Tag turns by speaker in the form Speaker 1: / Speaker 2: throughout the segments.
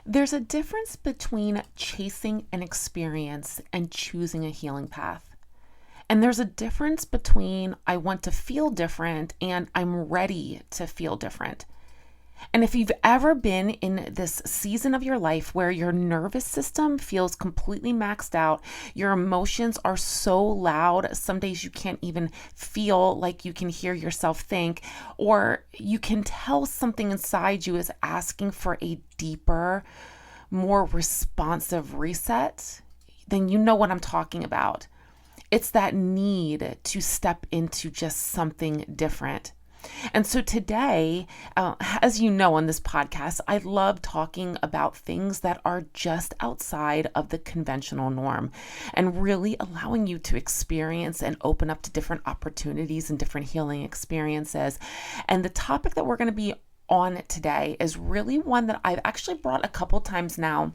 Speaker 1: There's a difference between chasing an experience and choosing a healing path. And there's a difference between I want to feel different and I'm ready to feel different. And if you've ever been in this season of your life where your nervous system feels completely maxed out, your emotions are so loud, some days you can't even feel like you can hear yourself think, or you can tell something inside you is asking for a deeper, more responsive reset, then you know what I'm talking about. It's that need to step into just something different. And so today, as you know on this podcast, I love talking about things that are just outside of the conventional norm and really allowing you to experience and open up to different opportunities and different healing experiences. And the topic that we're going to be on today is really one that I've actually brought a couple times now.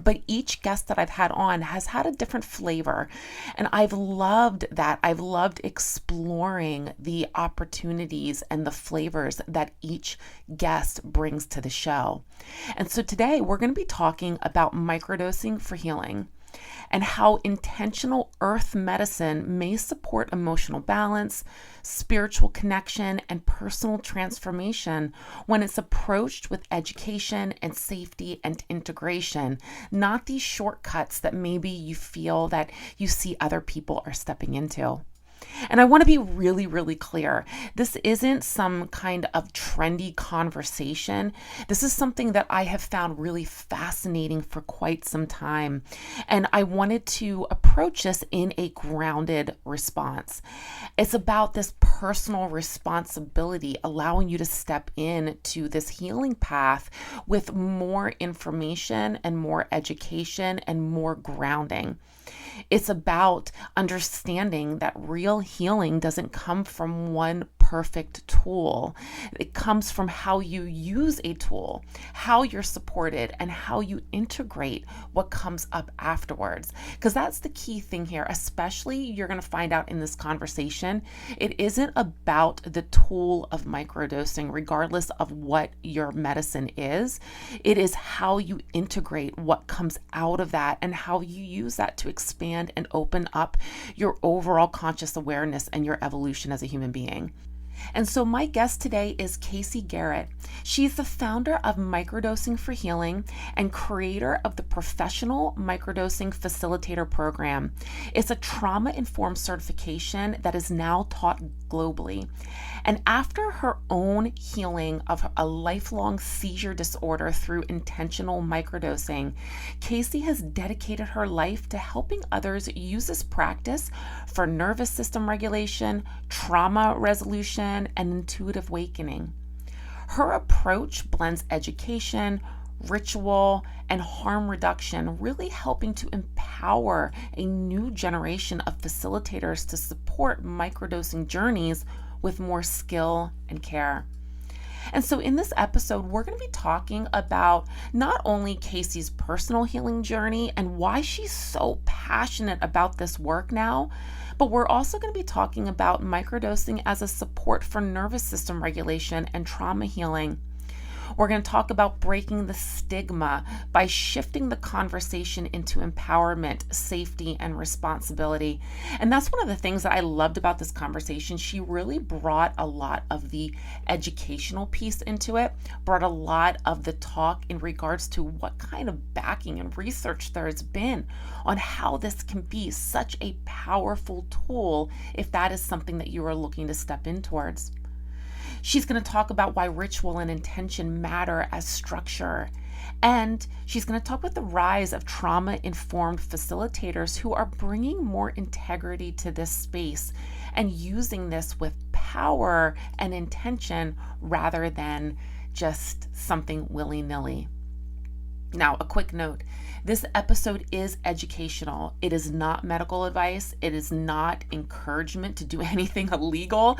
Speaker 1: But each guest that I've had on has had a different flavor. And I've loved that. I've loved exploring the opportunities and the flavors that each guest brings to the show. And so today we're going to be talking about microdosing for healing and how intentional earth medicine may support emotional balance, spiritual connection, and personal transformation when it's approached with education and safety and integration, not these shortcuts that maybe you feel that you see other people are stepping into. And I want to be really, really clear. This isn't some kind of trendy conversation. This is something that I have found really fascinating for quite some time. And I wanted to approach this in a grounded response. It's about this personal responsibility, allowing you to step into this healing path with more information and more education and more grounding. It's about understanding that real healing doesn't come from one perfect tool. It comes from how you use a tool, how you're supported, and how you integrate what comes up afterwards. Because that's the key thing here, especially you're going to find out in this conversation. It isn't about the tool of microdosing, regardless of what your medicine is. It is how you integrate what comes out of that and how you use that to expand and open up your overall conscious awareness and your evolution as a human being. And so my guest today is Casey Garrett. She's the founder of Microdosing for Healing and creator of the Professional Microdosing Facilitator Program. It's a trauma-informed certification that is now taught globally. And after her own healing of a lifelong seizure disorder through intentional microdosing, Casey has dedicated her life to helping others use this practice for nervous system regulation, trauma resolution, and intuitive awakening. Her approach blends education, ritual, and harm reduction, really helping to empower a new generation of facilitators to support microdosing journeys with more skill and care. And so in this episode, we're going to be talking about not only Casey's personal healing journey and why she's so passionate about this work now, but we're also going to be talking about microdosing as a support for nervous system regulation and trauma healing. We're going to talk about breaking the stigma by shifting the conversation into empowerment, safety, and responsibility. And that's one of the things that I loved about this conversation. She really brought a lot of the educational piece into it, brought a lot of the talk in regards to what kind of backing and research there has been on how this can be such a powerful tool if that is something that you are looking to step in towards. She's going to talk about why ritual and intention matter as structure. And she's going to talk about the rise of trauma-informed facilitators who are bringing more integrity to this space and using this with power and intention rather than just something willy-nilly. Now, a quick note. This episode is educational. It is not medical advice. It is not encouragement to do anything illegal.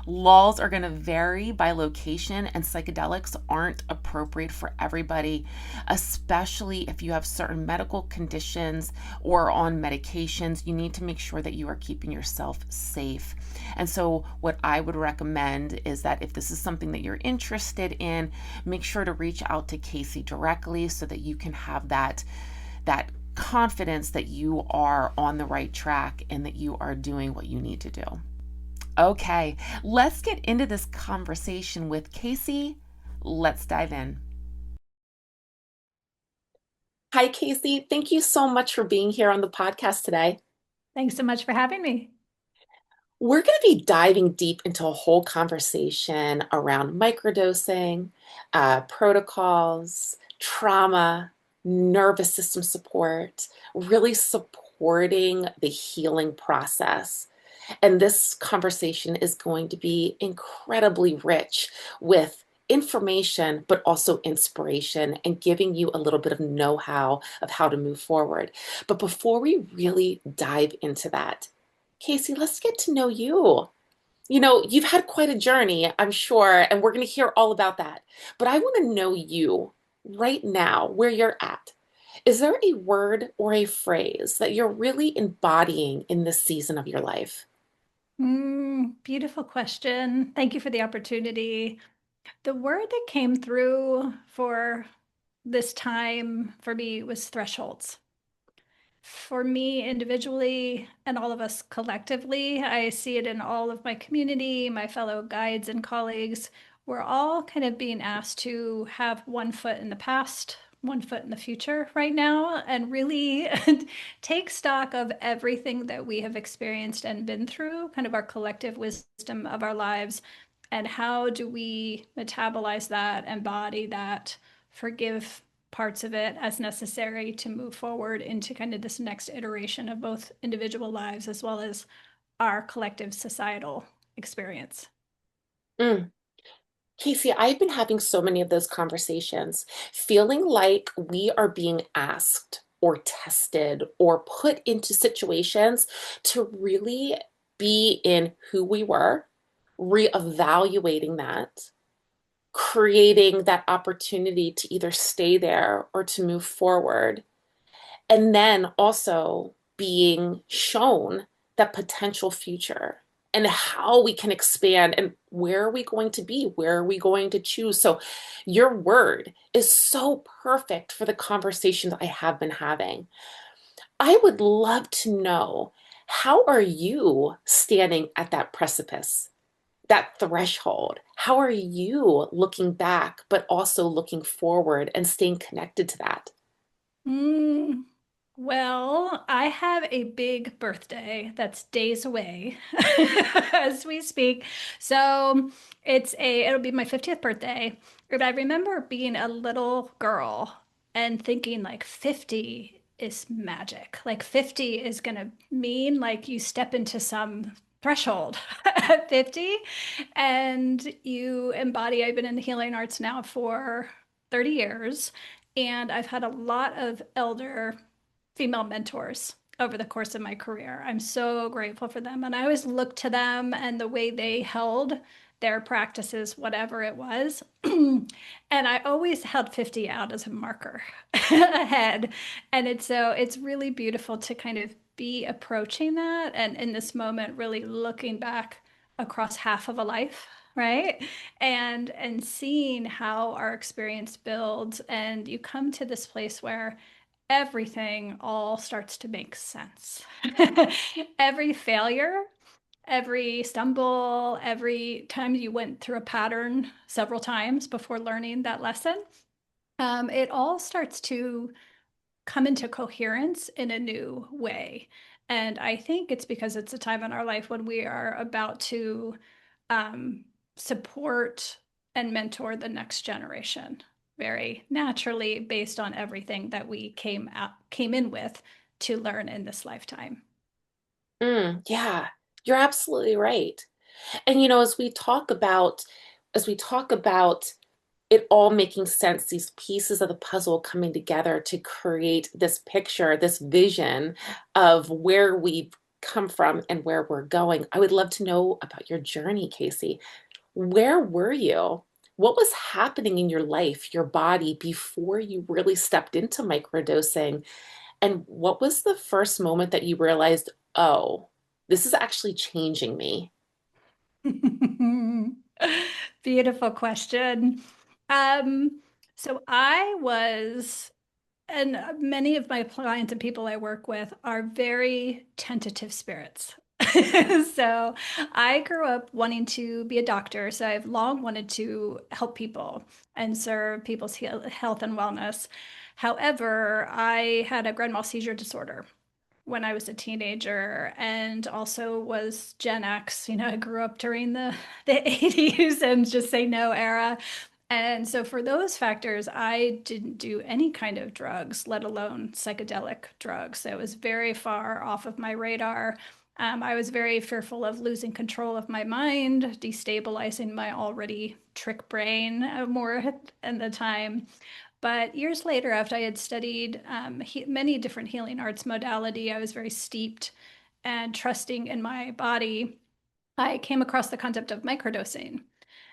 Speaker 1: Laws are going to vary by location, and psychedelics aren't appropriate for everybody, especially if you have certain medical conditions or on medications. You need to make sure that you are keeping yourself safe. And so, what I would recommend is that if this is something that you're interested in, make sure to reach out to Casey directly so that you can have that confidence that you are on the right track and that you are doing what you need to do. Okay, let's get into this conversation with Casey. Let's dive in. Hi, Casey. Thank you so much for being here on the podcast today.
Speaker 2: Thanks so much for having me.
Speaker 1: We're going to be diving deep into a whole conversation around microdosing, protocols, trauma, nervous system support, really supporting the healing process. And this conversation is going to be incredibly rich with information, but also inspiration and giving you a little bit of know-how of how to move forward. But before we really dive into that, Casey, let's get to know you. You've had quite a journey, I'm sure, and we're going to hear all about that. But I want to know you right now, where you're at. Is there a word or a phrase that you're really embodying in this season of your life?
Speaker 2: Beautiful question. Thank you for the opportunity. The word that came through for this time for me was thresholds. For me individually and all of us collectively, I see it in all of my community, my fellow guides and colleagues. We're all kind of being asked to have one foot in the past, one foot in the future right now, and really take stock of everything that we have experienced and been through, kind of our collective wisdom of our lives, and how do we metabolize that, embody that, forgive parts of it as necessary to move forward into kind of this next iteration of both individual lives as well as our collective societal experience.
Speaker 1: Mm. Casey, I've been having so many of those conversations, feeling like we are being asked or tested or put into situations to really be in who we were, reevaluating that, creating that opportunity to either stay there or to move forward. And then also being shown that potential future and how we can expand and where are we going to be? Where are we going to choose? So, your word is so perfect for the conversations I have been having. I would love to know, how are you standing at that precipice, that threshold? How are you looking back, but also looking forward and staying connected to that?
Speaker 2: Mm, well, I have a big birthday that's days away as we speak. So it'll be my 50th birthday. But I remember being a little girl and thinking like 50 is magic. Like 50 is gonna mean like you step into some threshold at 50 and you embody. I've been in the healing arts now for 30 years. And I've had a lot of elder female mentors over the course of my career. I'm so grateful for them. And I always look to them and the way they held their practices, whatever it was. And I always held 50 out as a marker ahead. And it's really beautiful to kind of be approaching that and in this moment really looking back across half of a life, right? And seeing how our experience builds and you come to this place where everything all starts to make sense. Every failure, every stumble, every time you went through a pattern several times before learning that lesson, it all starts to come into coherence in a new way. And I think it's because it's a time in our life when we are about to um, support and mentor the next generation very naturally based on everything that we came in with to learn in this lifetime.
Speaker 1: Yeah, you're absolutely right. And as we talk about it all making sense, these pieces of the puzzle coming together to create this picture, this vision of where we've come from and where we're going, I would love to know about your journey, Casey. Where were you? What was happening in your life, your body, before you really stepped into microdosing? And what was the first moment that you realized, oh, this is actually changing me?
Speaker 2: Beautiful question. Um, so I was, and many of my clients and people I work with are very tentative spirits. So I grew up wanting to be a doctor. So I've long wanted to help people and serve people's health and wellness. However, I had a grand mal seizure disorder when I was a teenager and also was Gen X. I grew up during the 80s and just say no era. And so for those factors, I didn't do any kind of drugs, let alone psychedelic drugs. So it was very far off of my radar. I was very fearful of losing control of my mind, destabilizing my already trick brain more at the time. But years later, after I had studied many different healing arts modality, I was very steeped and trusting in my body. I came across the concept of microdosing.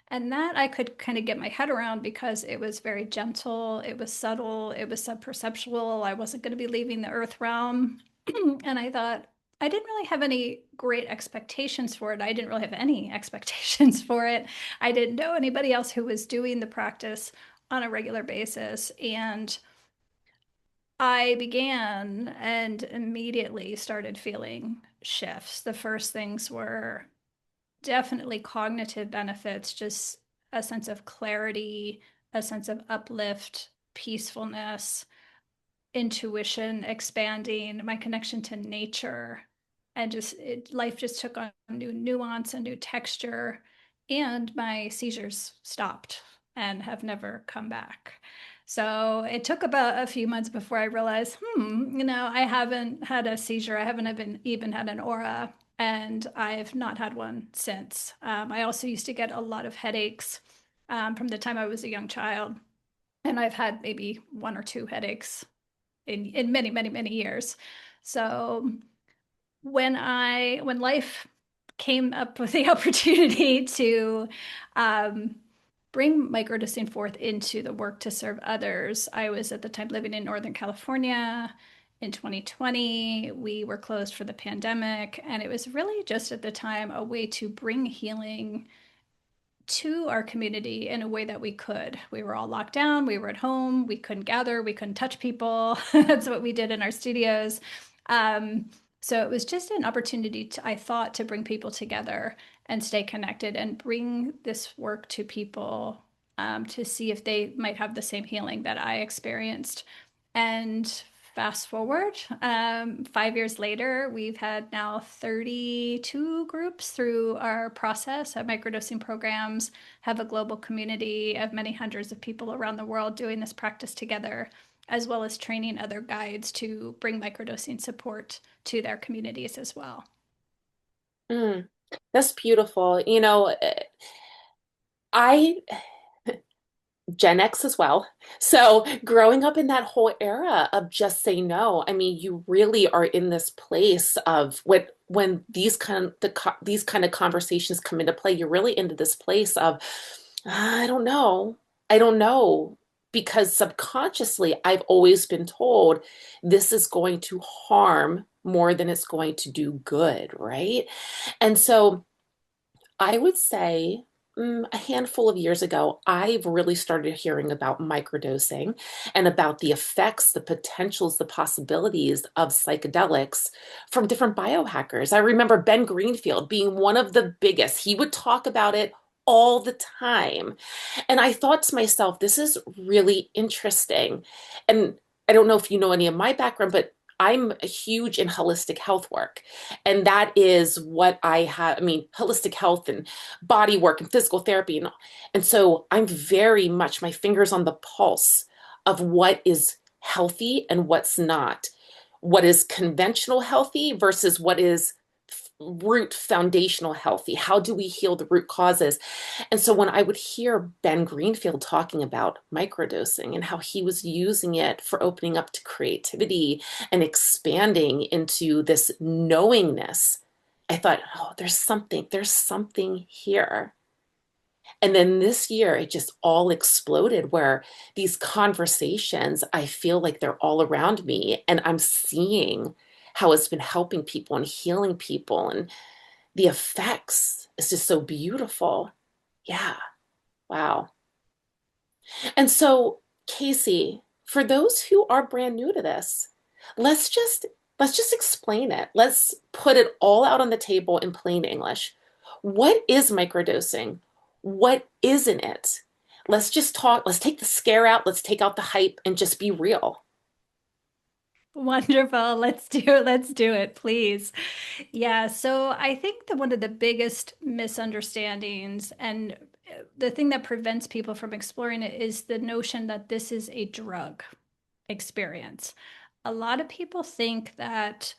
Speaker 2: And that I could kind of get my head around because it was very gentle, it was subtle, it was subperceptual. I wasn't going to be leaving the earth realm. And I thought, I didn't really have any great expectations for it. I didn't really have any expectations for it. I didn't know anybody else who was doing the practice on a regular basis. And I began and immediately started feeling shifts. The first things were definitely cognitive benefits, just a sense of clarity, a sense of uplift, peacefulness, intuition expanding, my connection to nature, and life just took on new nuance and new texture. And my seizures stopped and have never come back. So it took about a few months before I realized, I haven't had a seizure. I haven't even had an aura, and I've not had one since. I also used to get a lot of headaches from the time I was a young child, and I've had maybe one or two headaches in many, many, many years. So when life came up with the opportunity to um, bring microdosing forth into the work to serve others, I was at the time living in Northern California. In 2020, we were closed for the pandemic, and it was really just at the time a way to bring healing to our community in a way that we could. We were all locked down, we were at home, we couldn't gather, we couldn't touch people. That's what we did in our studios. Um, so it was just an opportunity to, I thought, to bring people together and stay connected and bring this work to people to see if they might have the same healing that I experienced. And fast forward, 5 years later, we've had now 32 groups through our process of microdosing programs, have a global community of many hundreds of people around the world doing this practice together, as well as training other guides to bring microdosing support to their communities as well.
Speaker 1: Mm, that's beautiful. I Gen X as well. So growing up in that whole era of just say no, I mean, you really are in this place of when these kind of conversations come into play, you're really into this place of I don't know. I don't know. Because subconsciously, I've always been told this is going to harm more than it's going to do good, right? And so I would say a handful of years ago, I've really started hearing about microdosing and about the effects, the potentials, the possibilities of psychedelics from different biohackers. I remember Ben Greenfield being one of the biggest. He would talk about it all the time. And I thought to myself, this is really interesting. And I don't know if you know any of my background, but I'm huge in holistic health work. And that is what I have. I mean, holistic health and body work and physical therapy. And so I'm very much my fingers on the pulse of what is healthy and what's not. What is conventional healthy versus what is root foundational healthy? How do we heal the root causes? And so when I would hear Ben Greenfield talking about microdosing and how he was using it for opening up to creativity and expanding into this knowingness, I thought, oh, there's something here. And then this year, it just all exploded where these conversations, I feel like they're all around me, and I'm seeing how it's been helping people and healing people, and the effects is just so beautiful. Yeah, wow. And so, Casey, for those who are brand new to this, let's just let's just explain it. Let's put it all out on the table in plain English. What is microdosing? What isn't it? Let's just talk, let's take the scare out, let's take out the hype and just be real.
Speaker 2: Wonderful. Let's do it. Let's do it, please. Yeah. So I think that one of the biggest misunderstandings and the thing that prevents people from exploring it is the notion that this is a drug experience. A lot of people think that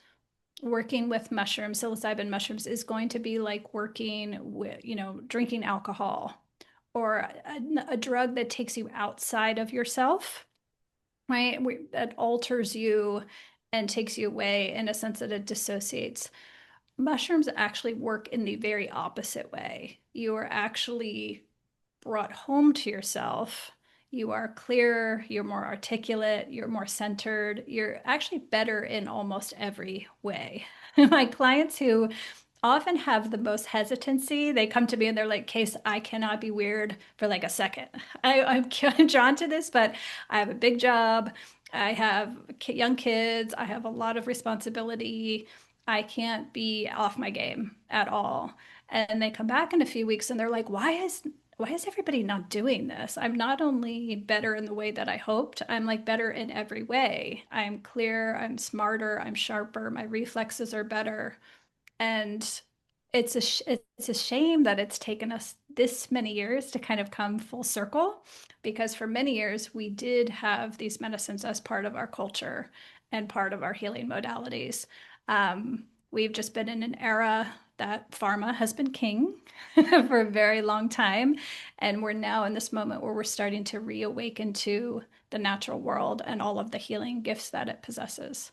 Speaker 2: working with mushrooms, psilocybin mushrooms, is going to be like working with, drinking alcohol or a drug that takes you outside of yourself, right? That alters you and takes you away in a sense that it dissociates. Mushrooms actually work in the very opposite way. You are actually brought home to yourself. You are clearer, you're more articulate, you're more centered, you're actually better in almost every way. My clients who often have the most hesitancy, they come to me and they're like, Case, I cannot be weird for like a second. I'm drawn to this, but I have a big job. I have young kids. I have a lot of responsibility. I can't be off my game at all. And they come back in a few weeks and they're like, why is everybody not doing this? I'm not only better in the way that I hoped, I'm like better in every way. I'm clear, I'm smarter, I'm sharper, my reflexes are better. And it's a shame that it's taken us this many years to kind of come full circle, because for many years we did have these medicines as part of our culture and part of our healing modalities. We've just been in an era that pharma has been king for a very long time, and we're now in this moment where we're starting to reawaken to the natural world and all of the healing gifts that it possesses.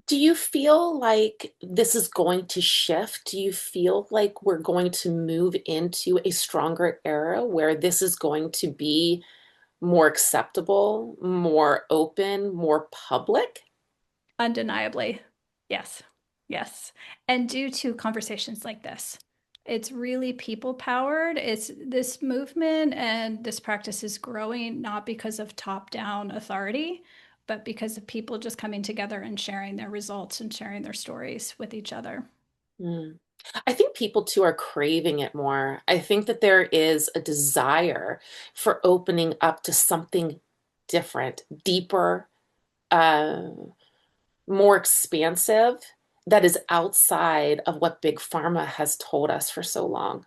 Speaker 1: Do you feel like this is going to shift? Do you feel like we're going to move into a stronger era where this is going to be more acceptable, more open, more public?
Speaker 2: Undeniably. Yes. Yes. And due to conversations like this, it's really people powered. It's this movement and this practice is growing not because of top down authority, but because of people just coming together and sharing their results and sharing their stories with each other.
Speaker 1: Mm. I think people too are craving it more. I think that there is a desire for opening up to something different, deeper, uh, more expansive, that is outside of what Big Pharma has told us for so long.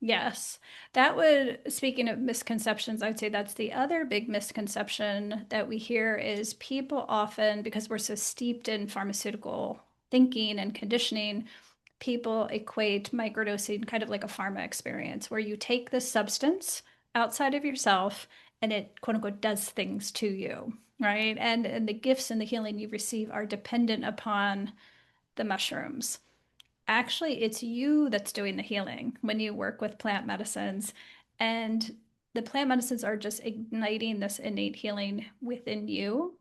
Speaker 2: Yes. That would, speaking of misconceptions, I'd say that's the other big misconception that we hear is people often, because we're so steeped in pharmaceutical thinking and conditioning, people equate microdosing kind of like a pharma experience where you take this substance outside of yourself and it quote unquote does things to you, right? And the gifts and the healing you receive are dependent upon the mushrooms. Actually, it's you that's doing the healing when you work with plant medicines. And the plant medicines are just igniting this innate healing within you.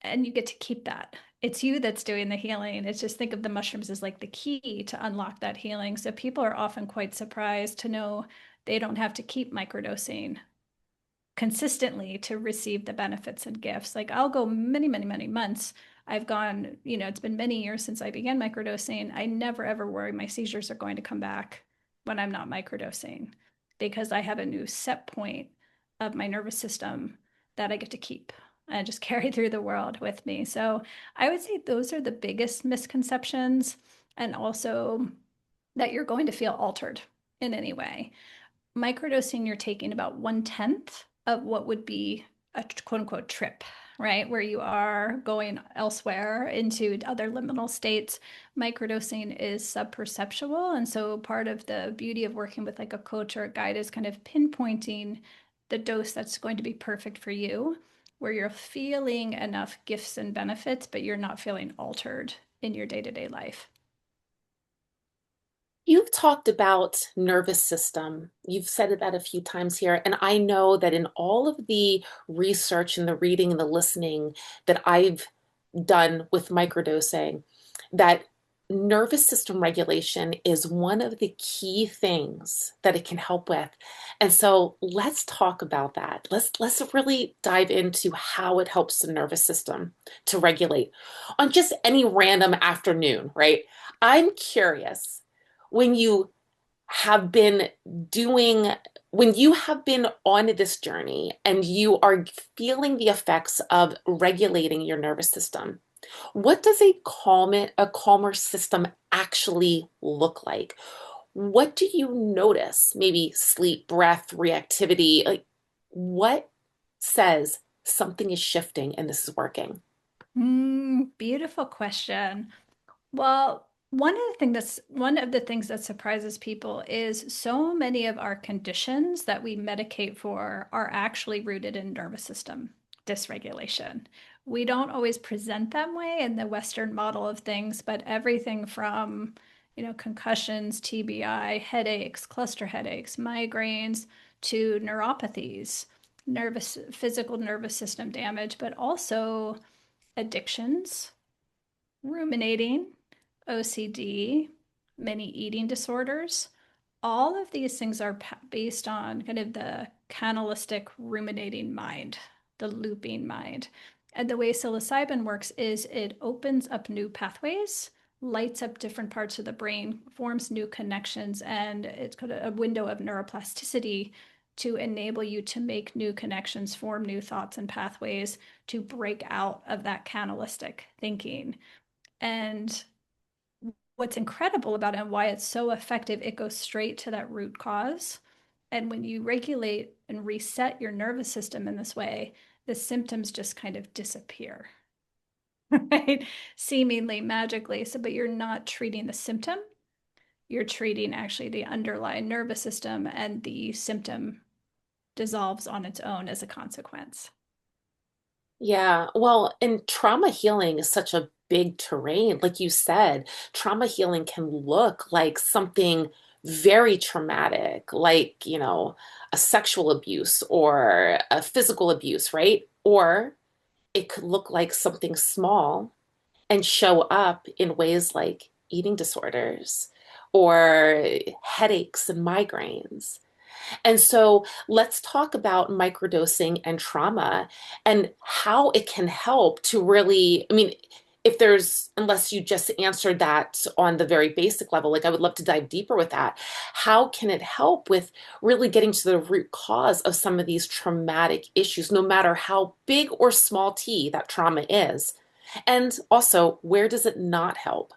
Speaker 2: And you get to keep that. It's you that's doing the healing. It's just think of the mushrooms as like the key to unlock that healing. So people are often quite surprised to know they don't have to keep microdosing consistently to receive the benefits and gifts. Like I'll go many, many, many months. I've gone, it's been many years since I began microdosing. I never ever worry my seizures are going to come back when I'm not microdosing because I have a new set point of my nervous system that I get to keep and just carry through the world with me. So I would say those are the biggest misconceptions. And also that you're going to feel altered in any way. Microdosing, you're taking about 1/10 of what would be a quote unquote trip, right? Where you are going elsewhere into other liminal states. Microdosing is subperceptual. And so part of the beauty of working with like a coach or a guide is kind of pinpointing the dose that's going to be perfect for you, where you're feeling enough gifts and benefits, but you're not feeling altered in your day-to-day life.
Speaker 1: You've talked about nervous system. You've said that a few times here. And I know that in all of the research and the reading and the listening that I've done with microdosing, that nervous system regulation is one of the key things that it can help with. And so let's talk about that. Let's really dive into how it helps the nervous system to regulate on just any random afternoon, right? I'm curious when you have been doing when you have been on this journey and you are feeling the effects of regulating your nervous system, what does a calmer system actually look like? What do you notice? Maybe sleep, breath, reactivity. Like what says something is shifting and this is working?
Speaker 2: Beautiful question. Well, one of the things that surprises people is so many of our conditions that we medicate for are actually rooted in nervous system dysregulation. We don't always present that way in the Western model of things, but everything from, concussions, TBI, headaches, cluster headaches, migraines, to neuropathies, physical nervous system damage, but also addictions, ruminating, OCD, many eating disorders. All of these things are based on kind of the canalistic ruminating mind, the looping mind. And the way psilocybin works is it opens up new pathways, lights up different parts of the brain, forms new connections, and it's kind of a window of neuroplasticity to enable you to make new connections, form new thoughts and pathways to break out of that canalistic thinking. And what's incredible about it and why it's so effective, it goes straight to that root cause. And when you regulate and reset your nervous system in this way, the symptoms just kind of disappear, right? Seemingly magically. So, but you're not treating the symptom, you're treating actually the underlying nervous system, and the symptom dissolves on its own as a consequence.
Speaker 1: Yeah, well, and trauma healing is such a big terrain. Like you said, trauma healing can look like something very traumatic, like, a sexual abuse or a physical abuse, right? Or it could look like something small and show up in ways like eating disorders or headaches and migraines. And so let's talk about microdosing and trauma and how it can help to really, I mean, if there's, unless you just answered that on the very basic level, like I would love to dive deeper with that. How can it help with really getting to the root cause of some of these traumatic issues, no matter how big or small T that trauma is? And also, where does it not help?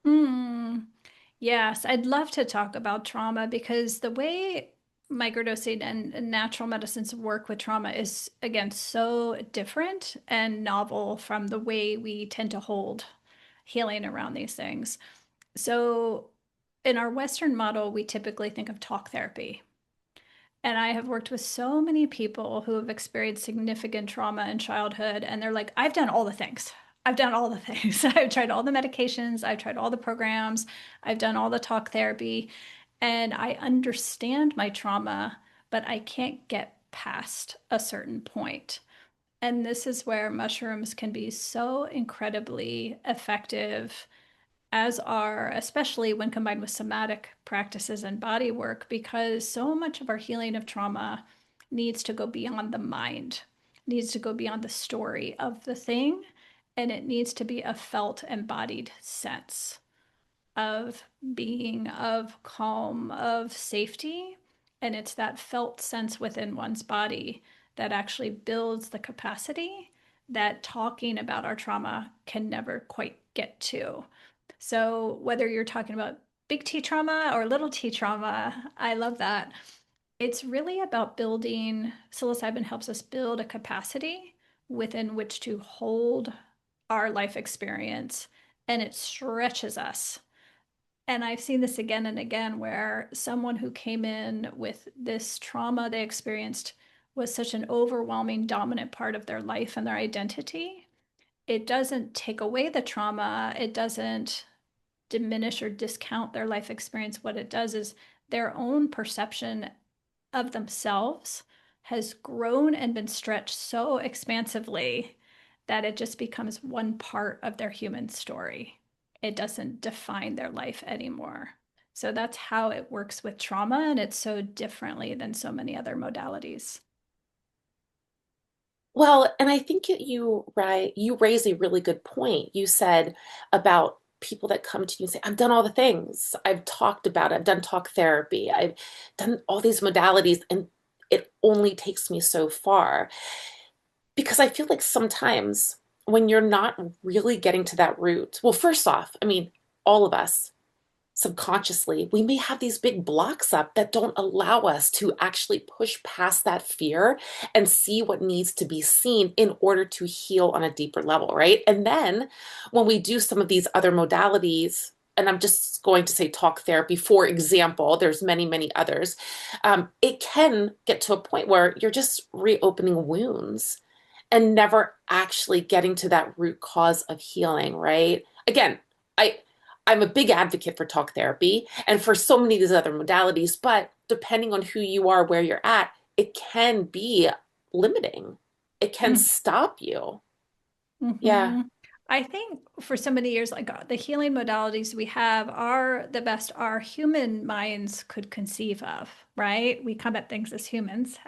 Speaker 2: Hmm. Yes, I'd love to talk about trauma because the way microdosing and natural medicines work with trauma is, again, so different and novel from the way we tend to hold healing around these things. So, in our Western model, we typically think of talk therapy. And I have worked with so many people who have experienced significant trauma in childhood, and they're like, I've done all the things. I've done all the things. I've tried all the medications, I've tried all the programs, I've done all the talk therapy, and I understand my trauma, but I can't get past a certain point. And this is where mushrooms can be so incredibly effective, as are, especially when combined with somatic practices and body work, because so much of our healing of trauma needs to go beyond the mind, needs to go beyond the story of the thing, and it needs to be a felt, embodied sense of being, of calm, of safety. And it's that felt sense within one's body that actually builds the capacity that talking about our trauma can never quite get to. So, whether you're talking about big T trauma or little t trauma, I love that. It's really about building, psilocybin helps us build a capacity within which to hold our life experience, and it stretches us. And I've seen this again and again where someone who came in with this trauma they experienced was such an overwhelming, dominant part of their life and their identity. It doesn't take away the trauma, it doesn't diminish or discount their life experience. What it does is their own perception of themselves has grown and been stretched so expansively that it just becomes one part of their human story. It doesn't define their life anymore. So that's how it works with trauma, and it's so differently than so many other modalities.
Speaker 1: Well, and I think you raise a really good point. You said about people that come to you and say, I've done all the things. I've talked about it. I've done talk therapy. I've done all these modalities, and it only takes me so far. Because I feel like sometimes when you're not really getting to that root, well, first off, I mean, all of us subconsciously, we may have these big blocks up that don't allow us to actually push past that fear and see what needs to be seen in order to heal on a deeper level, right? And then when we do some of these other modalities, and I'm just going to say talk therapy, for example, there's many, many others, it can get to a point where you're just reopening wounds and never actually getting to that root cause of healing, right? Again, I I'm a big advocate for talk therapy and for so many of these other modalities, but depending on who you are, where you're at, it can be limiting. It can stop you. Yeah.
Speaker 2: Mm-hmm. I think for so many years, like the healing modalities we have are the best our human minds could conceive of, right? We come at things as humans,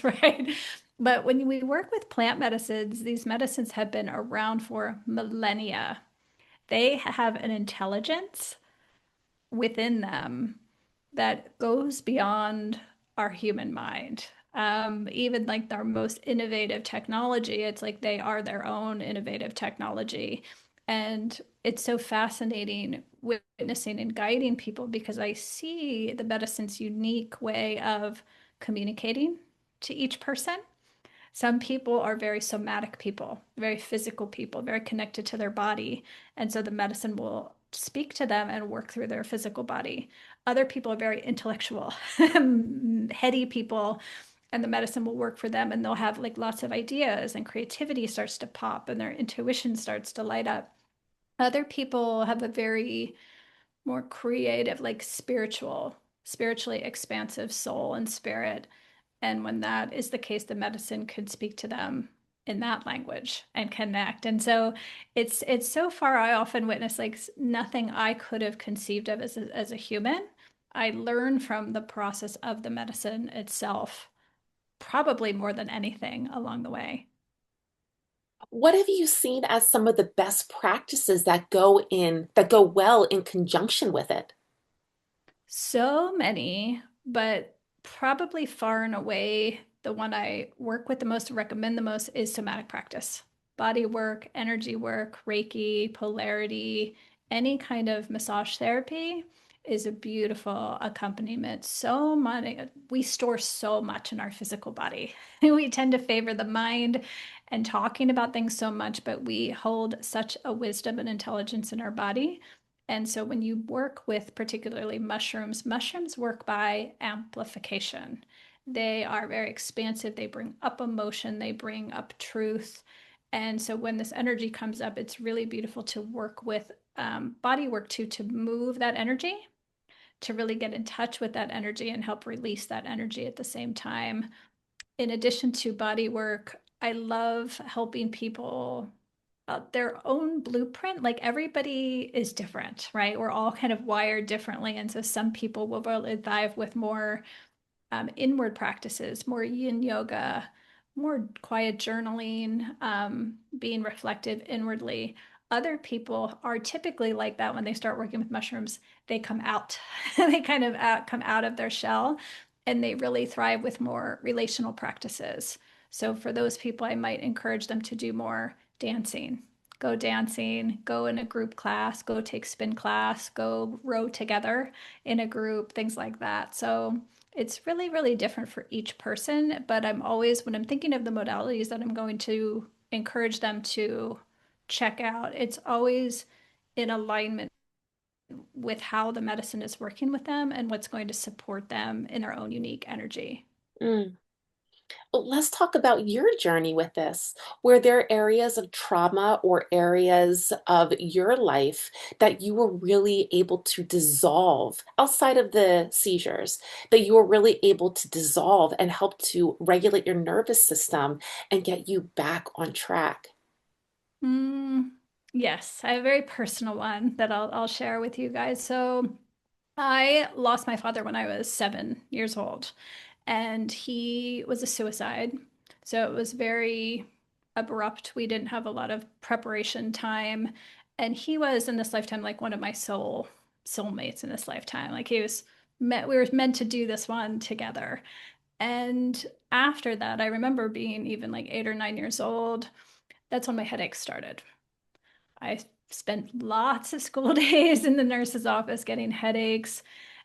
Speaker 2: right? But when we work with plant medicines, these medicines have been around for millennia. They have an intelligence within them that goes beyond our human mind. Even like our most innovative technology, it's like they are their own innovative technology. And it's so fascinating witnessing and guiding people because I see the medicine's unique way of communicating to each person. Some people are very somatic people, very physical people, very connected to their body. And so the medicine will speak to them and work through their physical body. Other people are very intellectual, heady people, and the medicine will work for them and they'll have like lots of ideas and creativity starts to pop and their intuition starts to light up. Other people have a very more creative, like spiritually expansive soul and spirit. And when that is the case, the medicine could speak to them in that language and connect. And so it's so far I often witness like nothing I could have conceived of as a human. I learn from the process of the medicine itself, probably more than anything along the way.
Speaker 1: What have you seen as some of the best practices that go well in conjunction with it?
Speaker 2: So many, but probably far and away the one I work with the most, recommend the most is somatic practice. Body work, energy work, Reiki, polarity, any kind of massage therapy is a beautiful accompaniment. So much, we store so much in our physical body. We tend to favor the mind and talking about things so much, but we hold such a wisdom and intelligence in our body. And so when you work with particularly mushrooms, mushrooms work by amplification. They are very expansive. They bring up emotion, they bring up truth. And so when this energy comes up, it's really beautiful to work with body work too, to move that energy, to really get in touch with that energy and help release that energy at the same time. In addition to body work, I love helping people their own blueprint. Like everybody is different, right? We're all kind of wired differently. And so some people will really thrive with more inward practices, more yin yoga, more quiet journaling, being reflective inwardly. Other people are typically like that when they start working with mushrooms. They come out, they kind of come out of their shell and they really thrive with more relational practices. So for those people, I might encourage them to do more dancing, go in a group class, go take spin class, go row together in a group, things like that. So it's really, really different for each person. But I'm always, when I'm thinking of the modalities that I'm going to encourage them to check out, it's always in alignment with how the medicine is working with them and what's going to support them in their own unique energy.
Speaker 1: Mm. Well, let's talk about your journey with this. Were there areas of trauma or areas of your life that you were really able to dissolve outside of the seizures, that you were really able to dissolve and help to regulate your nervous system and get you back on track?
Speaker 2: Mm, yes, I have a very personal one that I'll share with you guys. So I lost my father when I was 7 years old, and he was a suicide. So it was very abrupt. We didn't have a lot of preparation time. And he was in this lifetime like one of my soulmates in this lifetime. Like he was we were meant to do this one together. And after that, I remember being even like 8 or 9 years old. That's when my headaches started. I spent lots of school days in the nurse's office getting headaches.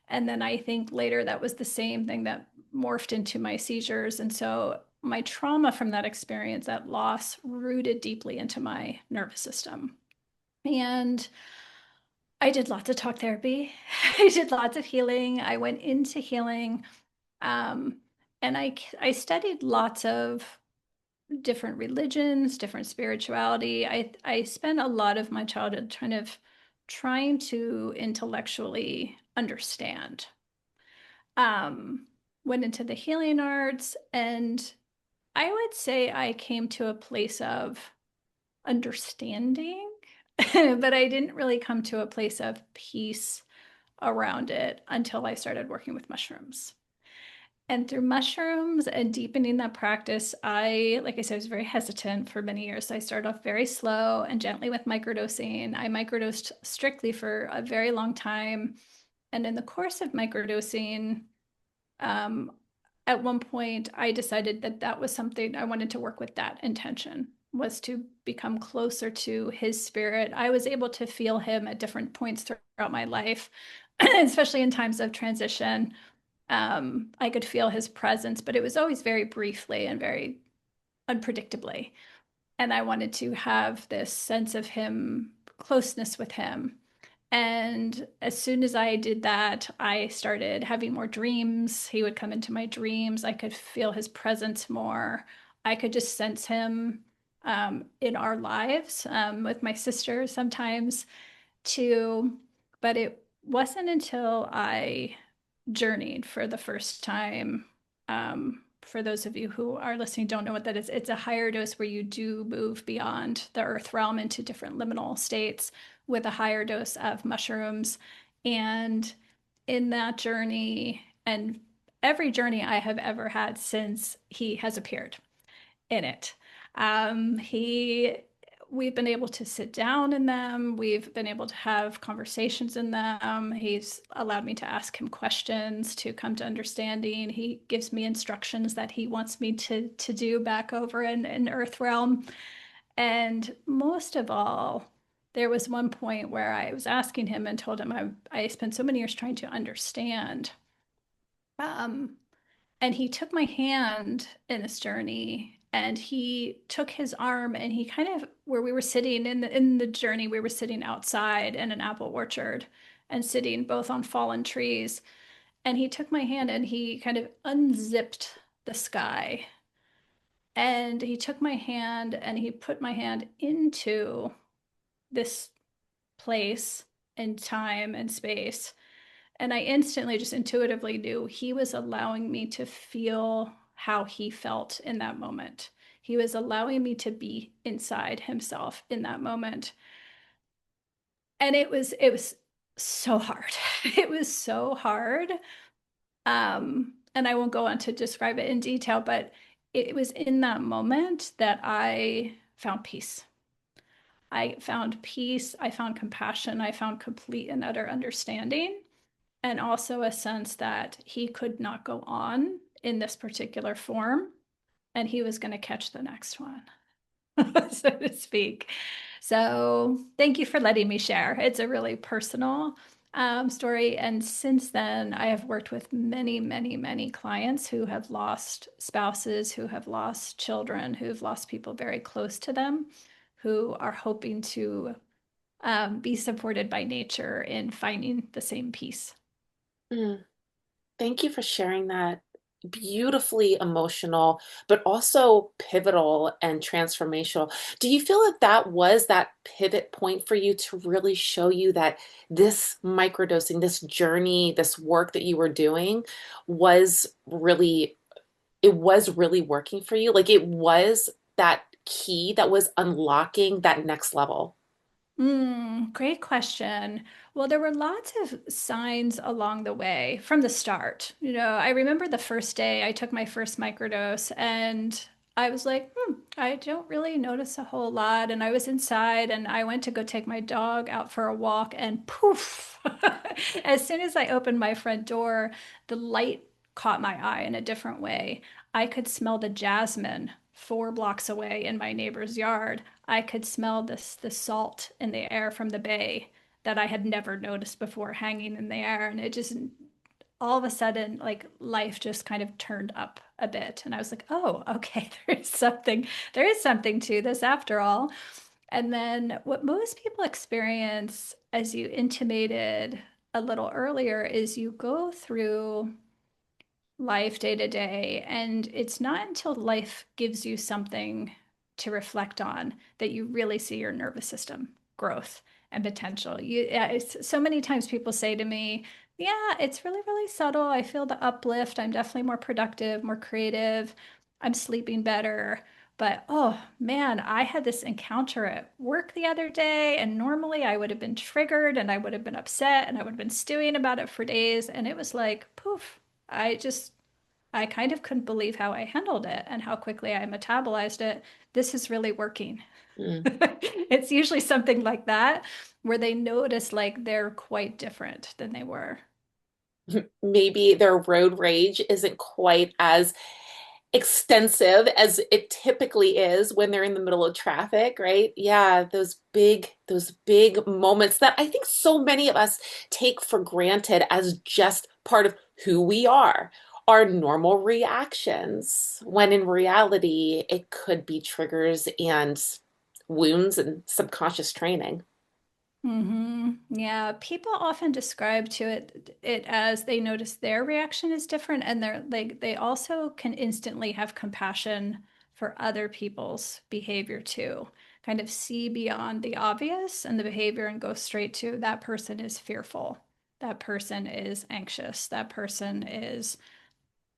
Speaker 2: And then I think later that was the same thing that morphed into my seizures. And so my trauma from that experience, that loss, rooted deeply into my nervous system. And I did lots of talk therapy. I did lots of healing. I went into healing. Um, and I studied lots of different religions, different spirituality. I spent a lot of my childhood kind of trying to intellectually understand. Um, Went into the healing arts, and I would say I came to a place of understanding, but I didn't really come to a place of peace around it until I started working with mushrooms. And through mushrooms and deepening that practice, like I said, I was very hesitant for many years. So I started off very slow and gently with microdosing. I microdosed strictly for a very long time. And in the course of microdosing, um, at one point, I decided that that was something I wanted to work with. That intention was to become closer to his spirit. I was able to feel him at different points throughout my life, especially in times of transition. I could feel his presence, but it was always very briefly and very unpredictably. And I wanted to have this sense of him, closeness with him. And as soon as I did that, I started having more dreams. He would come into my dreams. I could feel his presence more. I could just sense him in our lives with my sister sometimes too. But it wasn't until I journeyed for the first time. For those of you who are listening, don't know what that is. It's a higher dose where you do move beyond the earth realm into different liminal states with a higher dose of mushrooms. And in that journey, and every journey I have ever had since he has appeared in it. He We've been able to sit down in them. We've been able to have conversations in them. He's allowed me to ask him questions to come to understanding. He gives me instructions that he wants me to do back over in Earth Realm. And most of all, there was one point where I was asking him and told him I spent so many years trying to understand. Um, and he took my hand in this journey, and he took his arm, and he kind of, where we were sitting in the journey, we were sitting outside in an apple orchard and sitting both on fallen trees. And he took my hand and he kind of unzipped the sky. And he took my hand and he put my hand into this place and time and space. And I instantly just intuitively knew he was allowing me to feel how he felt in that moment. He was allowing me to be inside himself in that moment. And it was so hard. It was so hard. And I won't go on to describe it in detail, but it was in that moment that I found peace. I found peace, I found compassion, I found complete and utter understanding, and also a sense that he could not go on in this particular form and he was going to catch the next one, so to speak. So thank you for letting me share. It's a really personal story. And since then, I have worked with many, many, many clients who have lost spouses, who have lost children, who've lost people very close to them, who are hoping to be supported by nature in finding the same peace.
Speaker 1: Mm. Thank you for sharing that. Beautifully emotional, but also pivotal and transformational. Do you feel that that was that pivot point for you to really show you that this microdosing, this journey, this work that you were doing was really, it was really working for you? Like it was that key that was unlocking that next level?
Speaker 2: Great question. Well, there were lots of signs along the way from the start. I remember the first day I took my first microdose and I was like, I don't really notice a whole lot. And I was inside and I went to go take my dog out for a walk and poof, as soon as I opened my front door, the light caught my eye in a different way. I could smell the jasmine 4 blocks away in my neighbor's yard. I could smell the salt in the air from the bay that I had never noticed before hanging in the air. And it just all of a sudden, like life just kind of turned up a bit. And I was like, oh, okay, there is something to this after all. And then what most people experience, as you intimated a little earlier, is you go through life day to day. And it's not until life gives you something to reflect on that you really see your nervous system growth and potential. So many times people say to me, yeah, it's really, really subtle. I feel the uplift. I'm definitely more productive, more creative. I'm sleeping better. But oh man, I had this encounter at work the other day, and normally I would have been triggered and I would have been upset and I would have been stewing about it for days. And it was like, poof, I kind of couldn't believe how I handled it and how quickly I metabolized it. This is really working.
Speaker 1: Mm.
Speaker 2: It's usually something like that where they notice like they're quite different than they were.
Speaker 1: Maybe their road rage isn't quite as extensive as it typically is when they're in the middle of traffic, right? Yeah, those big moments that I think so many of us take for granted as just part of who we are normal reactions, when in reality it could be triggers and wounds and subconscious training.
Speaker 2: Yeah, people often describe to it as they notice their reaction is different, and they also can instantly have compassion for other people's behavior too. Kind of see beyond the obvious and the behavior and go straight to that person is fearful. That person is anxious. That person is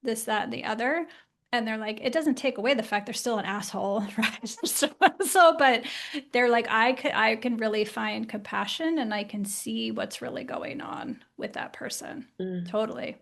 Speaker 2: this, that, and the other. And they're like, it doesn't take away the fact they're still an asshole, right? But they're like, I can really find compassion and I can see what's really going on with that person.
Speaker 1: Mm.
Speaker 2: Totally.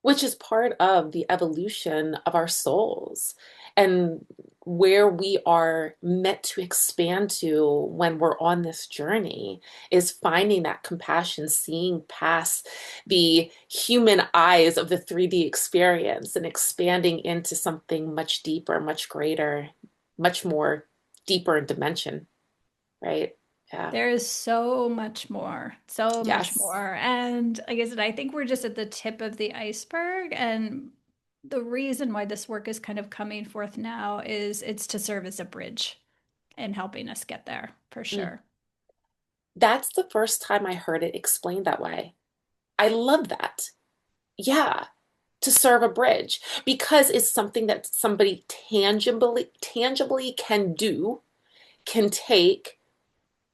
Speaker 1: Which is part of the evolution of our souls and where we are meant to expand to when we're on this journey is finding that compassion, seeing past the human eyes of the 3D experience and expanding into something much deeper, much greater, much more deeper in dimension, right? Yeah.
Speaker 2: There is so much more, so much
Speaker 1: Yes.
Speaker 2: more. And like I said, I think we're just at the tip of the iceberg. And the reason why this work is kind of coming forth now is it's to serve as a bridge in helping us get there for
Speaker 1: Mm.
Speaker 2: sure.
Speaker 1: That's the first time I heard it explained that way. I love that. Yeah, to serve a bridge because it's something that somebody tangibly can do, can take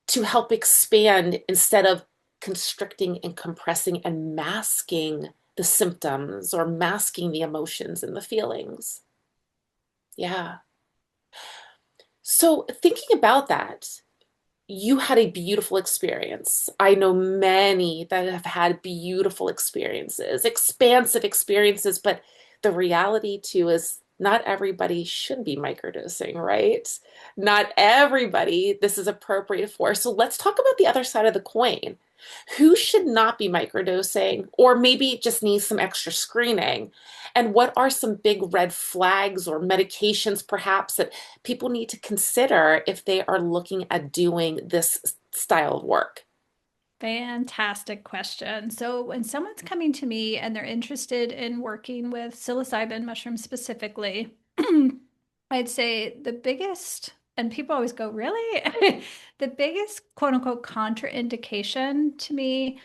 Speaker 1: to help expand instead of constricting and compressing and masking the symptoms or masking the emotions and the feelings. Yeah. So thinking about that, you had a beautiful experience. I know many that have had beautiful experiences, expansive experiences, but the reality too is not everybody should be microdosing, right? Not everybody this is appropriate for. So let's talk about the other side of the coin. Who should not be microdosing, or maybe just needs some extra screening? And what are some big red flags or medications, perhaps, that people need to consider if they are looking at doing this style of work?
Speaker 2: Fantastic question. So, when someone's coming to me and they're interested in working with psilocybin mushrooms specifically, I'd say the biggest, and people always go, really? The biggest quote unquote contraindication to me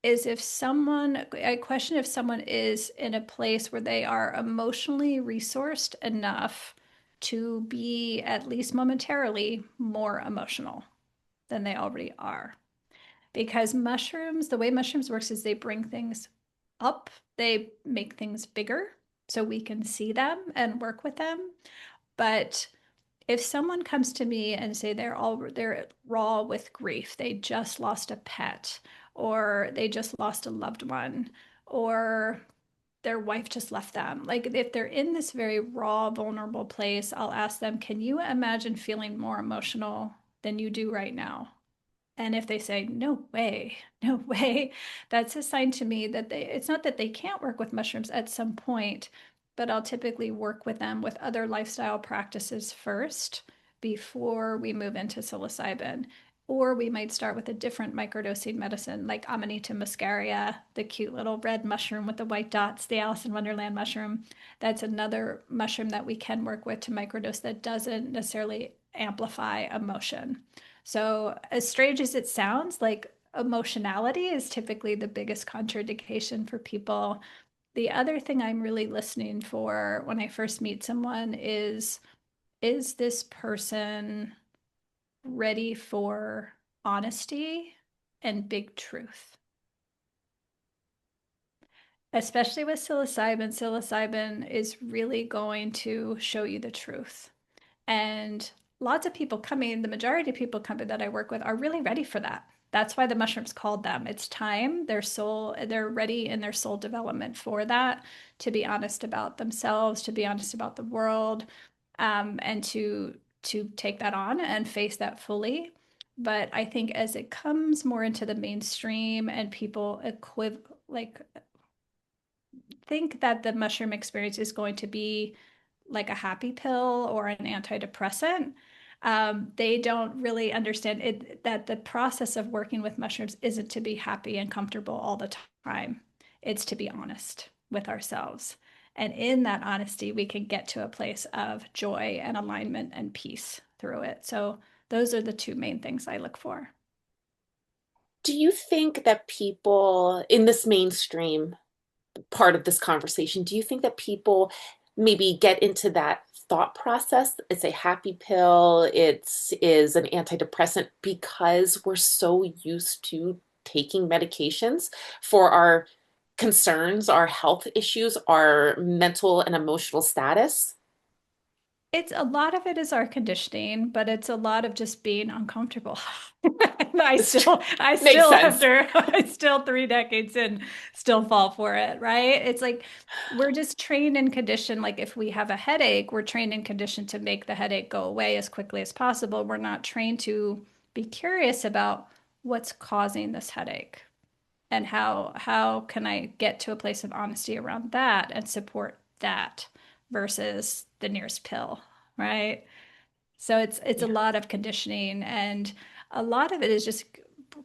Speaker 2: is if someone, I question if someone is in a place where they are emotionally resourced enough to be at least momentarily more emotional than they already are. Because mushrooms, the way mushrooms works is they bring things up, they make things bigger so we can see them and work with them. But if someone comes to me and say they're raw with grief, they just lost a pet, or they just lost a loved one, or their wife just left them. Like if they're in this very raw, vulnerable place, I'll ask them, can you imagine feeling more emotional than you do right now? And if they say, no way, no way, that's a sign to me that it's not that they can't work with mushrooms at some point, but I'll typically work with them with other lifestyle practices first before we move into psilocybin. Or we might start with a different microdosing medicine like Amanita muscaria, the cute little red mushroom with the white dots, the Alice in Wonderland mushroom. That's another mushroom that we can work with to microdose that doesn't necessarily amplify emotion. So, as strange as it sounds, like emotionality is typically the biggest contraindication for people. The other thing I'm really listening for when I first meet someone is this person ready for honesty and big truth? Especially with psilocybin, psilocybin is really going to show you the truth. And lots of people coming, the majority of people coming that I work with are really ready for that. That's why the mushrooms called them. It's time, their soul, they're ready in their soul development for that, to be honest about themselves, to be honest about the world, and to take that on and face that fully. But I think as it comes more into the mainstream and people like think that the mushroom experience is going to be like a happy pill or an antidepressant, they don't really understand it, that the process of working with mushrooms isn't to be happy and comfortable all the time. It's to be honest with ourselves. And in that honesty, we can get to a place of joy and alignment and peace through it. So those are the two main things I look for.
Speaker 1: Do you think that people in this mainstream part of this conversation, do you think that people maybe get into that thought process? It's a happy pill, it's is an antidepressant because we're so used to taking medications for our concerns, our health issues, our mental and emotional status?
Speaker 2: It's a lot of it is our conditioning, but it's a lot of just being uncomfortable. And
Speaker 1: It's true.
Speaker 2: I
Speaker 1: Makes
Speaker 2: still
Speaker 1: sense.
Speaker 2: after I still 3 decades in still fall for it, right? It's like we're just trained and conditioned. Like if we have a headache, we're trained and conditioned to make the headache go away as quickly as possible. We're not trained to be curious about what's causing this headache and how can I get to a place of honesty around that and support that versus the nearest pill, right? So it's a
Speaker 1: Yeah.
Speaker 2: lot of conditioning, and a lot of it is just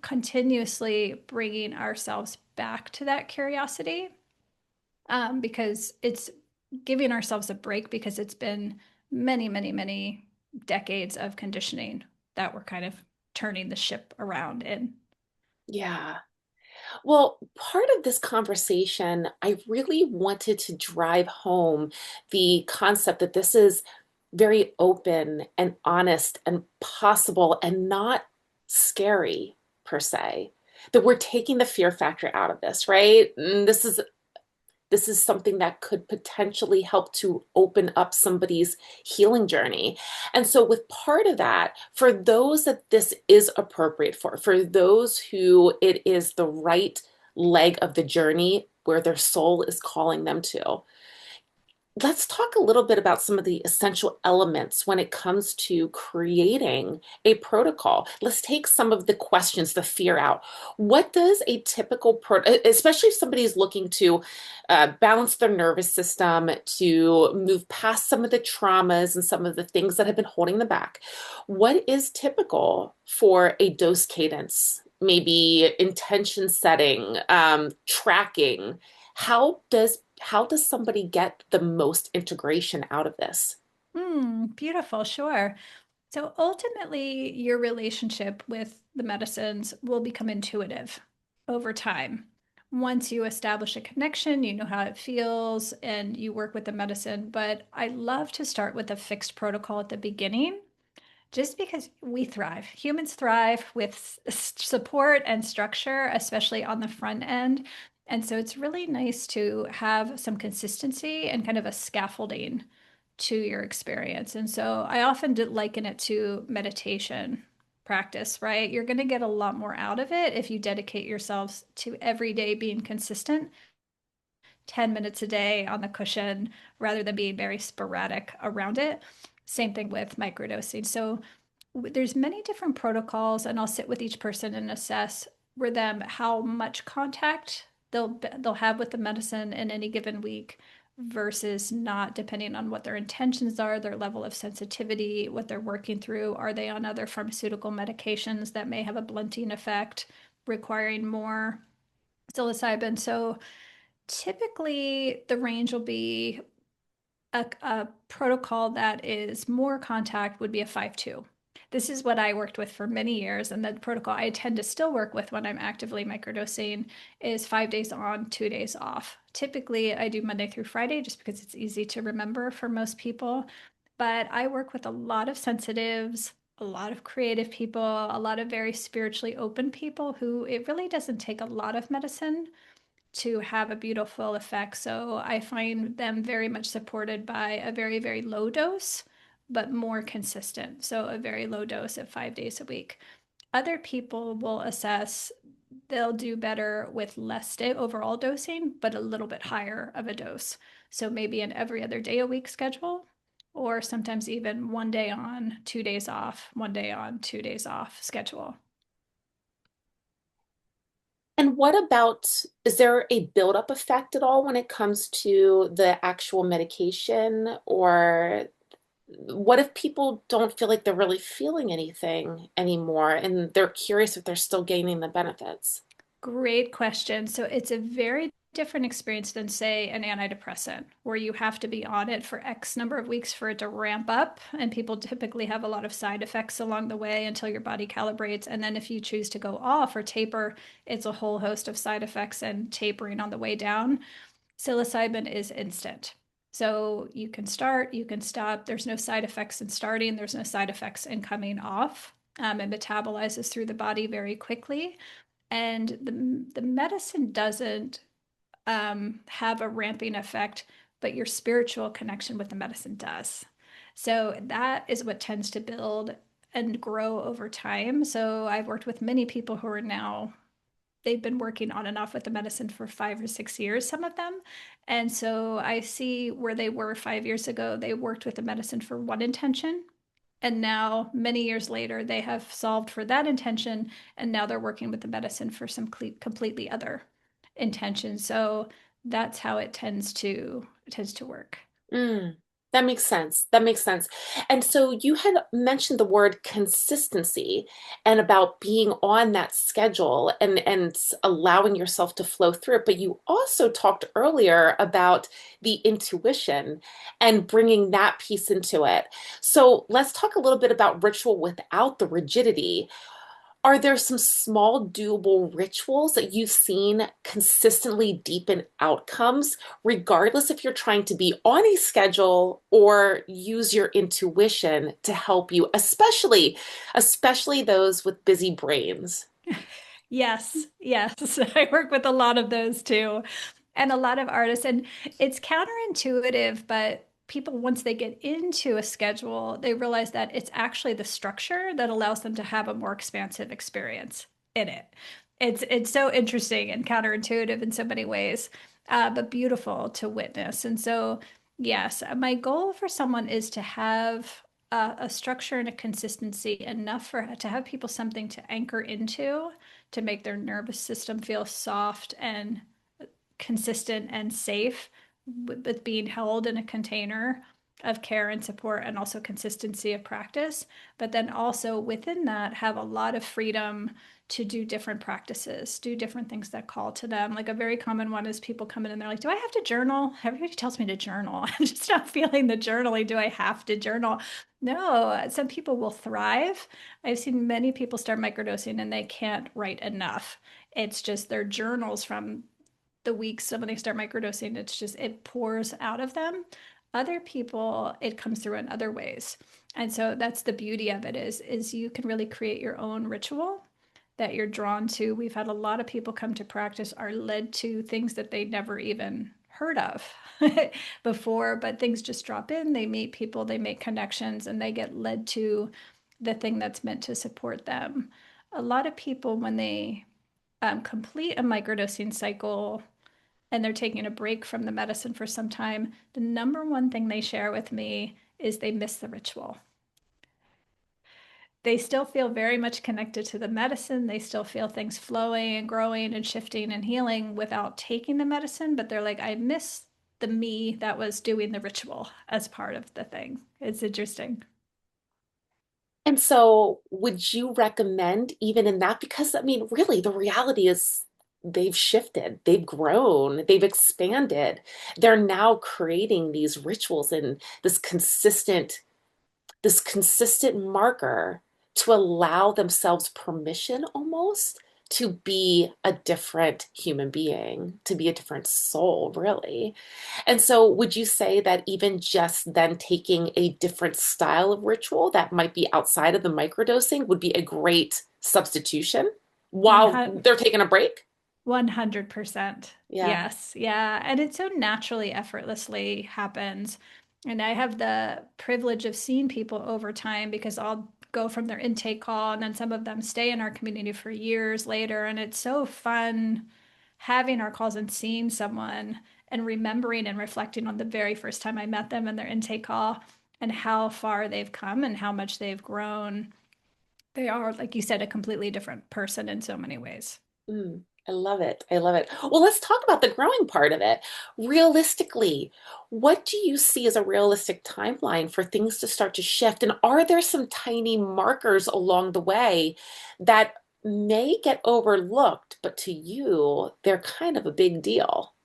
Speaker 2: continuously bringing ourselves back to that curiosity, because it's giving ourselves a break because it's been many, many, many decades of conditioning that we're kind of turning the ship around in.
Speaker 1: Yeah. Well, part of this conversation, I really wanted to drive home the concept that this is very open and honest and possible and not scary per se. That we're taking the fear factor out of this, right? This is something that could potentially help to open up somebody's healing journey. And so, with part of that, for those that this is appropriate for those who it is the right leg of the journey where their soul is calling them to, let's talk a little bit about some of the essential elements when it comes to creating a protocol. Let's take some of the questions, the fear out. What does a typical especially if somebody is looking to balance their nervous system, to move past some of the traumas and some of the things that have been holding them back? What is typical for a dose cadence maybe intention setting, tracking. How does somebody get the most integration out of this?
Speaker 2: Beautiful, sure. So ultimately, your relationship with the medicines will become intuitive over time. Once you establish a connection, you know how it feels and you work with the medicine. But I love to start with a fixed protocol at the beginning just because we thrive. Humans thrive with support and structure, especially on the front end. And so it's really nice to have some consistency and kind of a scaffolding to your experience. And so I often liken it to meditation practice, right? You're going to get a lot more out of it if you dedicate yourselves to every day being consistent 10 minutes a day on the cushion rather than being very sporadic around it. Same thing with microdosing. So there's many different protocols, and I'll sit with each person and assess for them how much contact they'll have with the medicine in any given week versus not, depending on what their intentions are, their level of sensitivity, what they're working through. Are they on other pharmaceutical medications that may have a blunting effect, requiring more psilocybin? So typically the range will be a protocol that is more contact would be a 5-2. This is what I worked with for many years. And the protocol I tend to still work with when I'm actively microdosing is 5 days on, 2 days off. Typically, I do Monday through Friday just because it's easy to remember for most people. But I work with a lot of sensitives, a lot of creative people, a lot of very spiritually open people who it really doesn't take a lot of medicine to have a beautiful effect. So I find them very much supported by a very, very low dose, but more consistent. So a very low dose at 5 days a week. Other people will assess they'll do better with less day overall dosing, but a little bit higher of a dose. So maybe an every other day a week schedule, or sometimes even 1 day on, 2 days off, 1 day on, 2 days off schedule.
Speaker 1: And what about, is there a buildup effect at all when it comes to the actual medication? Or what if people don't feel like they're really feeling anything anymore and they're curious if they're still gaining the benefits?
Speaker 2: Great question. So it's a very different experience than, say, an antidepressant, where you have to be on it for X number of weeks for it to ramp up. And people typically have a lot of side effects along the way until your body calibrates. And then if you choose to go off or taper, it's a whole host of side effects and tapering on the way down. Psilocybin is instant. So you can start, you can stop. There's no side effects in starting, there's no side effects in coming off. It metabolizes through the body very quickly. And the medicine doesn't have a ramping effect, but your spiritual connection with the medicine does. So that is what tends to build and grow over time. So I've worked with many people who are now, they've been working on and off with the medicine for 5 or 6 years, some of them. And so I see where they were 5 years ago, they worked with the medicine for one intention. And now, many years later, they have solved for that intention, and now they're working with the medicine for some completely other intentions. So that's how it tends to work.
Speaker 1: Mm, that makes sense. That makes sense. And so you had mentioned the word consistency and about being on that schedule and allowing yourself to flow through it. But you also talked earlier about the intuition and bringing that piece into it. So let's talk a little bit about ritual without the rigidity. Are there some small doable rituals that you've seen consistently deepen outcomes, regardless if you're trying to be on a schedule or use your intuition to help you, especially those with busy brains?
Speaker 2: Yes, yes. I work with a lot of those too, and a lot of artists. And it's counterintuitive, but people, once they get into a schedule, they realize that it's actually the structure that allows them to have a more expansive experience in it. It's so interesting and counterintuitive in so many ways, but beautiful to witness. And so, yes, my goal for someone is to have a structure and a consistency enough for to have people something to anchor into to make their nervous system feel soft and consistent and safe with being held in a container. of care and support and also consistency of practice, but then also within that have a lot of freedom to do different practices, do different things that call to them. Like a very common one is people come in and they're like, do I have to journal? Everybody tells me to journal. I'm just not feeling the journaling. Do I have to journal? No, some people will thrive. I've seen many people start microdosing and they can't write enough. It's just their journals from the weeks when they start microdosing, it's just, it pours out of them. Other people, it comes through in other ways. And so that's the beauty of it is you can really create your own ritual that you're drawn to. We've had a lot of people come to practice are led to things that they never even heard of before, but things just drop in. They meet people, they make connections, and they get led to the thing that's meant to support them. A lot of people, when they complete a microdosing cycle and they're taking a break from the medicine for some time, the number one thing they share with me is they miss the ritual. They still feel very much connected to the medicine. They still feel things flowing and growing and shifting and healing without taking the medicine, but they're like, I miss the me that was doing the ritual as part of the thing. It's interesting.
Speaker 1: And so, would you recommend even in that? Because, I mean, really, the reality is they've shifted, they've grown, they've expanded. They're now creating these rituals and this consistent marker to allow themselves permission almost to be a different human being, to be a different soul, really. And so, would you say that even just then taking a different style of ritual that might be outside of the microdosing would be a great substitution while they're taking a break?
Speaker 2: 100%.
Speaker 1: Yeah.
Speaker 2: Yes. Yeah. And it so naturally, effortlessly happens. And I have the privilege of seeing people over time because I'll go from their intake call and then some of them stay in our community for years later. And it's so fun having our calls and seeing someone and remembering and reflecting on the very first time I met them and their intake call and how far they've come and how much they've grown. They are, like you said, a completely different person in so many ways.
Speaker 1: I love it. I love it. Well, let's talk about the growing part of it. Realistically, what do you see as a realistic timeline for things to start to shift? And are there some tiny markers along the way that may get overlooked, but to you, they're kind of a big deal?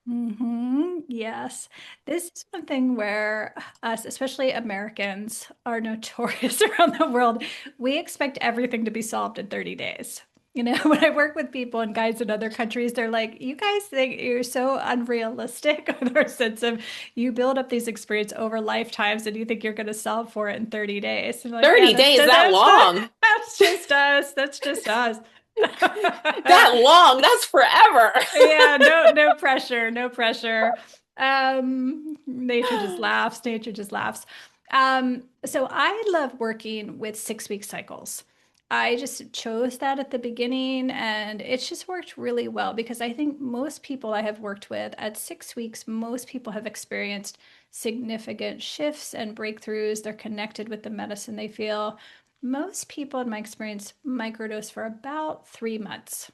Speaker 2: Yes. This is one thing where us, especially Americans, are notorious around the world. We expect everything to be solved in 30 days. You know, when I work with people and guys in other countries, they're like, you guys think you're so unrealistic with our sense of you build up these experiences over lifetimes and you think you're going to solve for it in 30 days. And I'm like, yeah,
Speaker 1: 30 days, that
Speaker 2: that's
Speaker 1: long.
Speaker 2: that's just us. That's just us.
Speaker 1: That long, that's forever.
Speaker 2: Yeah, no pressure, no pressure. Nature just laughs, nature just laughs. So I love working with 6 week cycles. I just chose that at the beginning and it's just worked really well because I think most people I have worked with at 6 weeks, most people have experienced significant shifts and breakthroughs. They're connected with the medicine they feel. Most people, in my experience, microdose for about 3 months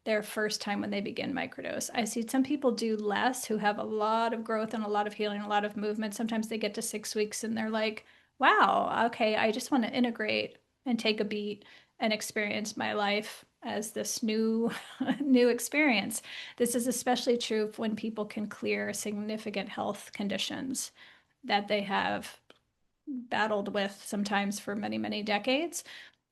Speaker 2: their first time when they begin microdose. I see some people do less who have a lot of growth and a lot of healing, a lot of movement. Sometimes they get to 6 weeks and they're like, wow, okay, I just want to integrate and take a beat and experience my life as this new new experience. This is especially true when people can clear significant health conditions that they have battled with sometimes for many, many decades.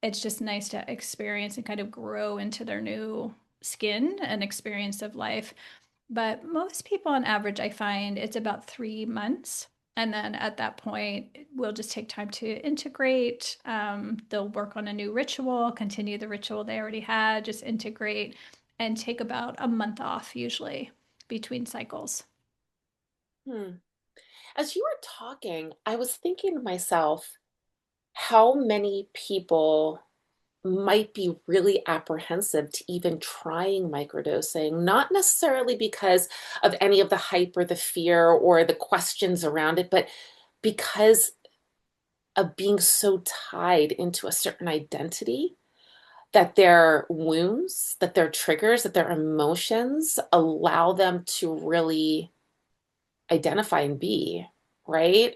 Speaker 2: It's just nice to experience and kind of grow into their new skin and experience of life. But most people on average, I find it's about 3 months. And then at that point, we'll just take time to integrate. They'll work on a new ritual, continue the ritual they already had, just integrate and take about a month off usually between cycles.
Speaker 1: Hmm. As you were talking, I was thinking to myself, how many people might be really apprehensive to even trying microdosing, not necessarily because of any of the hype or the fear or the questions around it, but because of being so tied into a certain identity that their wounds, that their triggers, that their emotions allow them to really identify and be, right?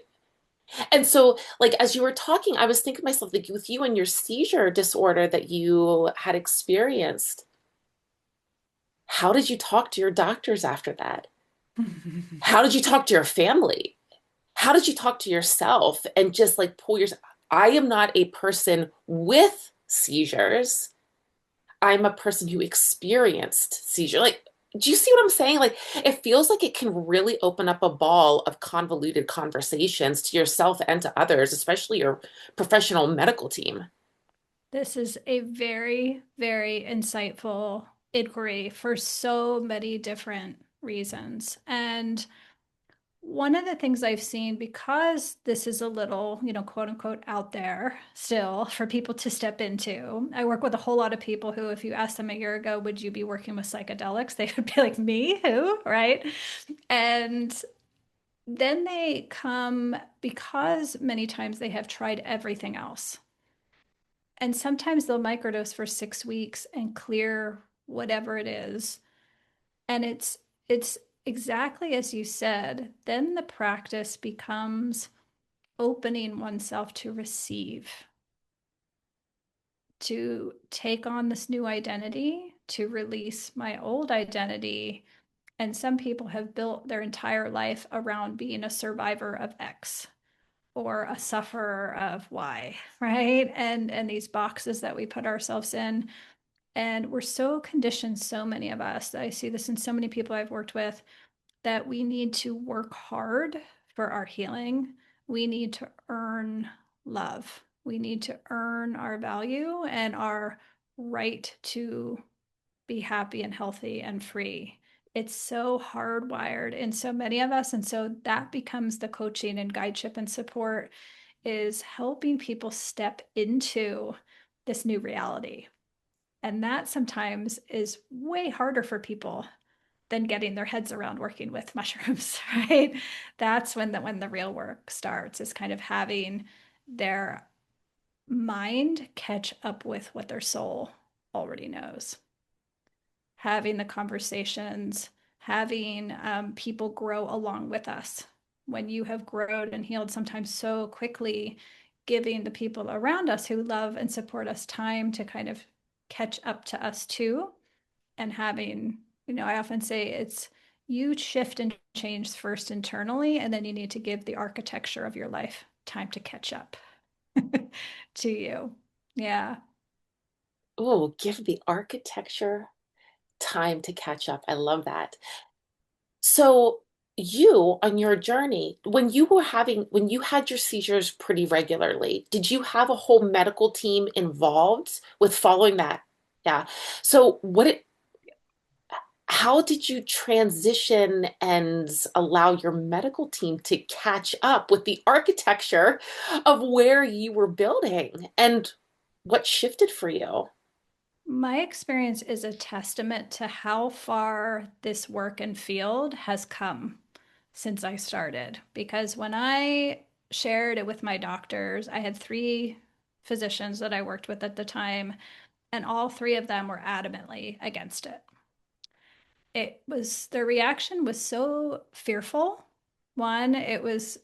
Speaker 1: And so, like, as you were talking, I was thinking to myself, like, with you and your seizure disorder that you had experienced, how did you talk to your doctors after that? How did you talk to your family? How did you talk to yourself and just like pull yourself? I am not a person with seizures. I'm a person who experienced seizure. Like, do you see what I'm saying? Like, it feels like it can really open up a ball of convoluted conversations to yourself and to others, especially your professional medical team.
Speaker 2: This is a very, very insightful inquiry for so many different reasons. And one of the things I've seen, because this is a little, quote unquote, out there still for people to step into, I work with a whole lot of people who, if you asked them a year ago, would you be working with psychedelics? They would be like, me? Who? Right? And then they come because many times they have tried everything else. And sometimes they'll microdose for 6 weeks and clear whatever it is. And it's exactly as you said, then the practice becomes opening oneself to receive, to take on this new identity, to release my old identity. And some people have built their entire life around being a survivor of X or a sufferer of Y, right? And these boxes that we put ourselves in. And we're so conditioned, so many of us, I see this in so many people I've worked with, that we need to work hard for our healing. We need to earn love. We need to earn our value and our right to be happy and healthy and free. It's so hardwired in so many of us. And so that becomes the coaching and guideship and support, is helping people step into this new reality. And that sometimes is way harder for people than getting their heads around working with mushrooms, right? That's when the real work starts, is kind of having their mind catch up with what their soul already knows. Having the conversations, having people grow along with us. When you have grown and healed sometimes so quickly, giving the people around us who love and support us time to kind of catch up to us too, and having, I often say it's, you shift and change first internally, and then you need to give the architecture of your life time to catch up to you. Yeah.
Speaker 1: Oh, give the architecture time to catch up. I love that. So, you on your journey, when you had your seizures pretty regularly, did you have a whole medical team involved with following that? Yeah. So, how did you transition and allow your medical team to catch up with the architecture of where you were building and what shifted for you?
Speaker 2: My experience is a testament to how far this work and field has come since I started. Because when I shared it with my doctors, I had three physicians that I worked with at the time, and all three of them were adamantly against it. It was, their reaction was so fearful. One, it was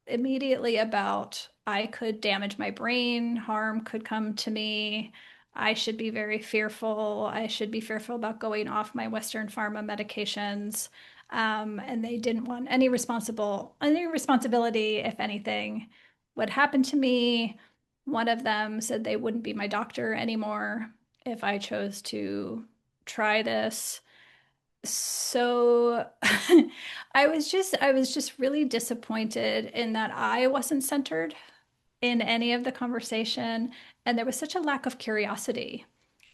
Speaker 2: immediately about, I could damage my brain, harm could come to me, I should be very fearful, I should be fearful about going off my Western pharma medications. And they didn't want any responsibility if anything would happen to me. One of them said they wouldn't be my doctor anymore if I chose to try this. So I was just really disappointed in that I wasn't centered in any of the conversation, and there was such a lack of curiosity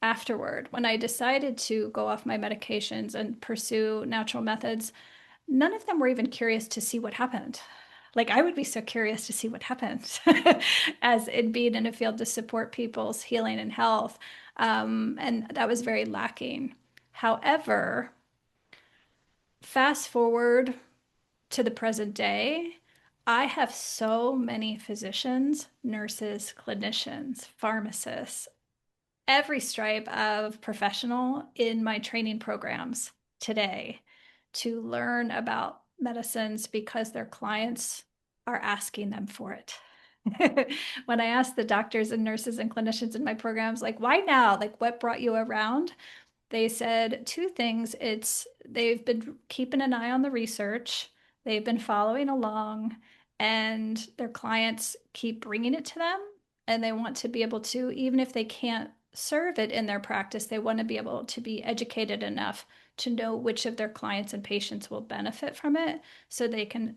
Speaker 2: afterward. When I decided to go off my medications and pursue natural methods, none of them were even curious to see what happened. Like, I would be so curious to see what happened as it being in a field to support people's healing and health. And that was very lacking. However, fast forward to the present day, I have so many physicians, nurses, clinicians, pharmacists, every stripe of professional in my training programs today to learn about medicines because their clients are asking them for it. When I ask the doctors and nurses and clinicians in my programs, like, why now? Like, what brought you around? They said two things. It's they've been keeping an eye on the research, they've been following along, and their clients keep bringing it to them. And they want to be able to, even if they can't serve it in their practice, they want to be able to be educated enough to know which of their clients and patients will benefit from it so they can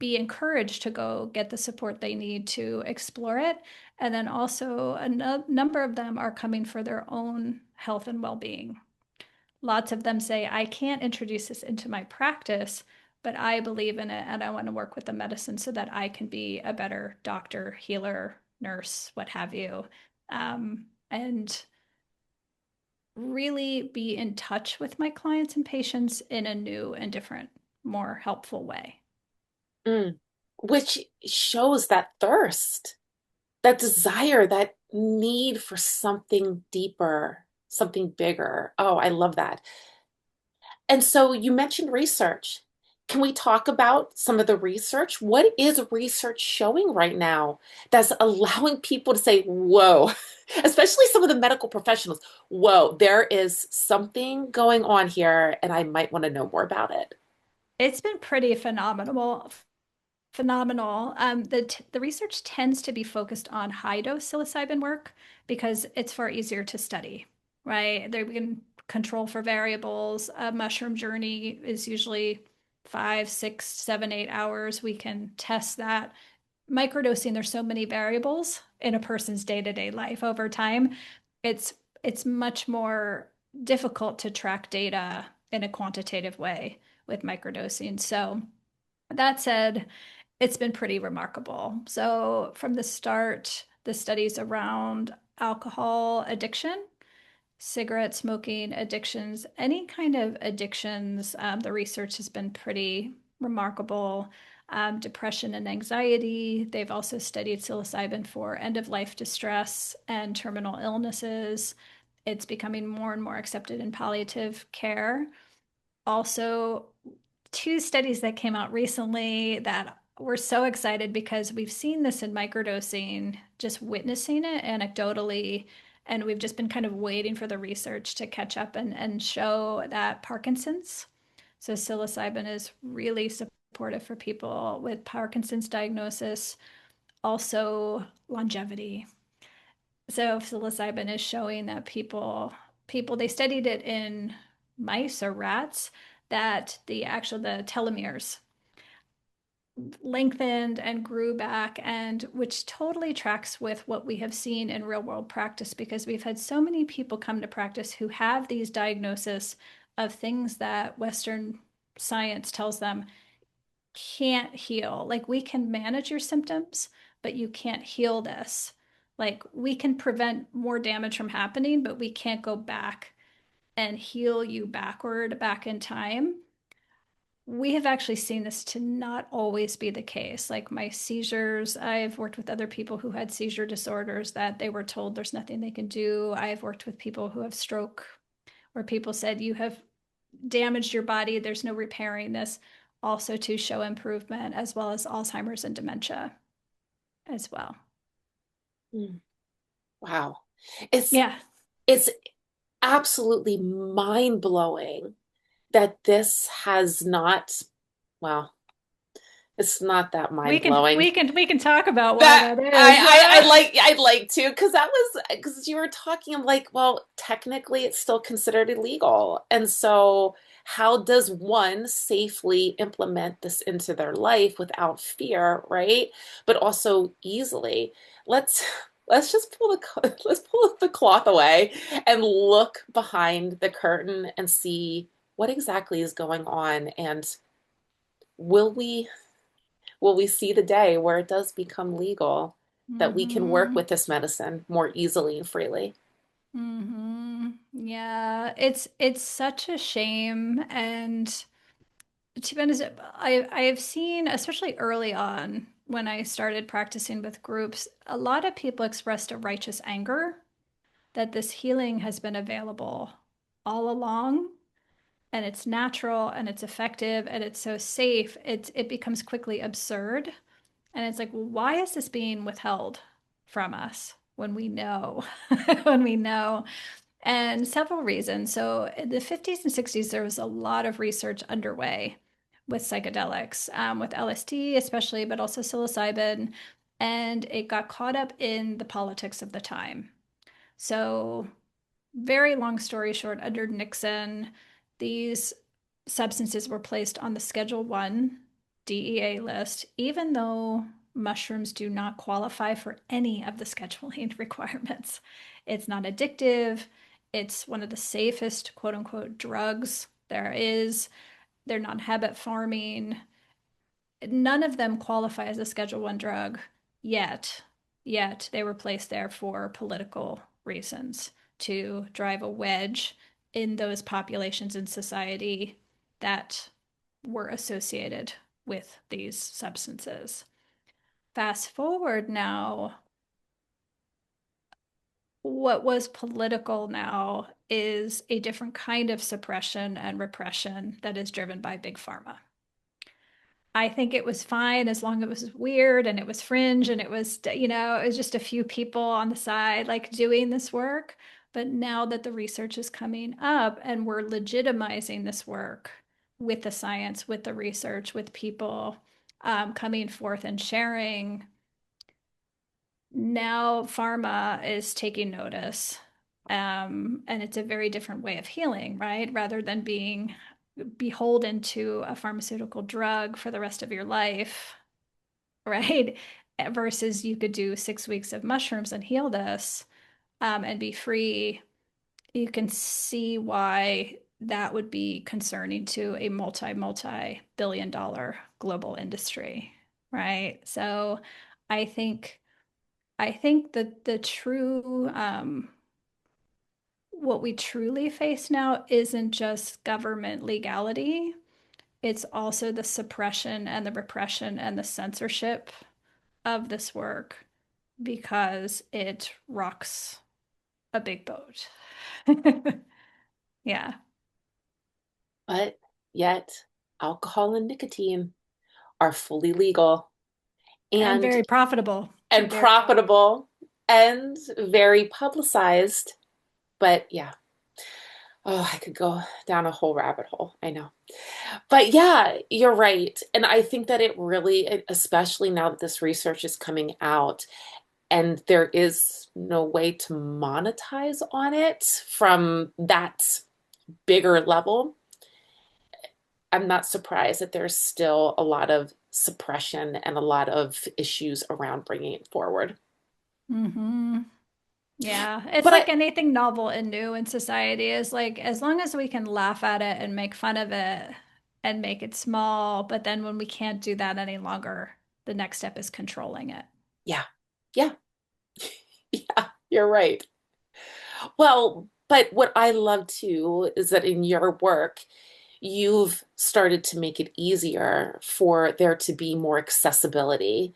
Speaker 2: be encouraged to go get the support they need to explore it. And then also, a number of them are coming for their own health and well being. Lots of them say, I can't introduce this into my practice, but I believe in it and I want to work with the medicine so that I can be a better doctor, healer, nurse, what have you. And really be in touch with my clients and patients in a new and different, more helpful way.
Speaker 1: Mm. Which shows that thirst, that desire, that need for something deeper, something bigger. Oh, I love that. And so you mentioned research. Can we talk about some of the research? What is research showing right now that's allowing people to say, whoa, especially some of the medical professionals, whoa, there is something going on here, and I might want to know more about it.
Speaker 2: It's been pretty phenomenal. Phenomenal. The research tends to be focused on high dose psilocybin work because it's far easier to study, right? There we can control for variables. A mushroom journey is usually 5, 6, 7, 8 hours. We can test that. Microdosing, there's so many variables in a person's day-to-day life over time. It's it's much more difficult to track data in a quantitative way with microdosing. So that said, it's been pretty remarkable. So, from the start, the studies around alcohol addiction, cigarette smoking addictions, any kind of addictions, the research has been pretty remarkable. Depression and anxiety. They've also studied psilocybin for end of life distress and terminal illnesses. It's becoming more and more accepted in palliative care. Also, two studies that came out recently that we're so excited because we've seen this in microdosing, just witnessing it anecdotally, and we've just been kind of waiting for the research to catch up and show that Parkinson's. So psilocybin is really supportive for people with Parkinson's diagnosis, also longevity. So psilocybin is showing that people they studied it in mice or rats that the telomeres lengthened and grew back, and which totally tracks with what we have seen in real world practice because we've had so many people come to practice who have these diagnoses of things that Western science tells them can't heal. Like, we can manage your symptoms, but you can't heal this. Like, we can prevent more damage from happening, but we can't go back and heal you backward, back in time. We have actually seen this to not always be the case. Like my seizures, I've worked with other people who had seizure disorders that they were told there's nothing they can do. I've worked with people who have stroke, where people said, you have damaged your body, there's no repairing this, also to show improvement, as well as Alzheimer's and dementia as well.
Speaker 1: Mm. Wow. It's
Speaker 2: Yeah.
Speaker 1: it's absolutely mind-blowing that this has not, well, it's not that
Speaker 2: We can
Speaker 1: mind-blowing.
Speaker 2: we can we can talk about why
Speaker 1: That
Speaker 2: that is.
Speaker 1: I'd like to, because that was, because you were talking, I'm like, well, technically it's still considered illegal. And so how does one safely implement this into their life without fear, right? But also easily. Let's let's just let's pull the cloth away and look behind the curtain and see what exactly is going on, and will we will we see the day where it does become legal that we can work
Speaker 2: Mm-hmm.
Speaker 1: with this medicine more easily and freely?
Speaker 2: Mm-hmm. Yeah, it's such a shame. And to be honest, I have seen, especially early on when I started practicing with groups, a lot of people expressed a righteous anger that this healing has been available all along, and it's natural and it's effective and it's so safe. It becomes quickly absurd And it's like, well, why is this being withheld from us when we know, when we know? And several reasons. So in the 50s and 60s, there was a lot of research underway with psychedelics, with LSD especially, but also psilocybin. And it got caught up in the politics of the time. So very long story short, under Nixon, these substances were placed on the Schedule 1 DEA list, even though mushrooms do not qualify for any of the scheduling requirements. It's not addictive. It's one of the safest, quote unquote, drugs there is. They're not habit forming. None of them qualify as a Schedule 1 drug yet. Yet they were placed there for political reasons to drive a wedge in those populations in society that were associated with these substances. Fast forward now, what was political now is a different kind of suppression and repression that is driven by big pharma. I think it was fine as long as it was weird and it was fringe and it was, it was just a few people on the side like doing this work. But now that the research is coming up and we're legitimizing this work with the science, with the research, with people coming forth and sharing, now pharma is taking notice. And it's a very different way of healing, right? Rather than being beholden to a pharmaceutical drug for the rest of your life, right? Versus you could do 6 weeks of mushrooms and heal this and be free. You can see why that would be concerning to a multi-billion-dollar global industry, right? So I think that the true what we truly face now isn't just government legality, it's also the suppression and the repression and the censorship of this work because it rocks a big boat. Yeah.
Speaker 1: But yet, alcohol and nicotine are fully legal
Speaker 2: And
Speaker 1: and
Speaker 2: very profitable.
Speaker 1: and
Speaker 2: Very profitable.
Speaker 1: profitable and very publicized. But yeah, oh, I could go down a whole rabbit hole. I know. But yeah, you're right. And I think that it really, especially now that this research is coming out and there is no way to monetize on it from that bigger level, I'm not surprised that there's still a lot of suppression and a lot of issues around bringing it forward.
Speaker 2: Mm-hmm. Yeah, it's
Speaker 1: But
Speaker 2: like anything novel and new in society is like as long as we can laugh at it and make fun of it and make it small, but then when we can't do that any longer, the next step is controlling it.
Speaker 1: yeah, yeah, yeah, you're right. Well, but what I love too is that in your work, you've started to make it easier for there to be more accessibility.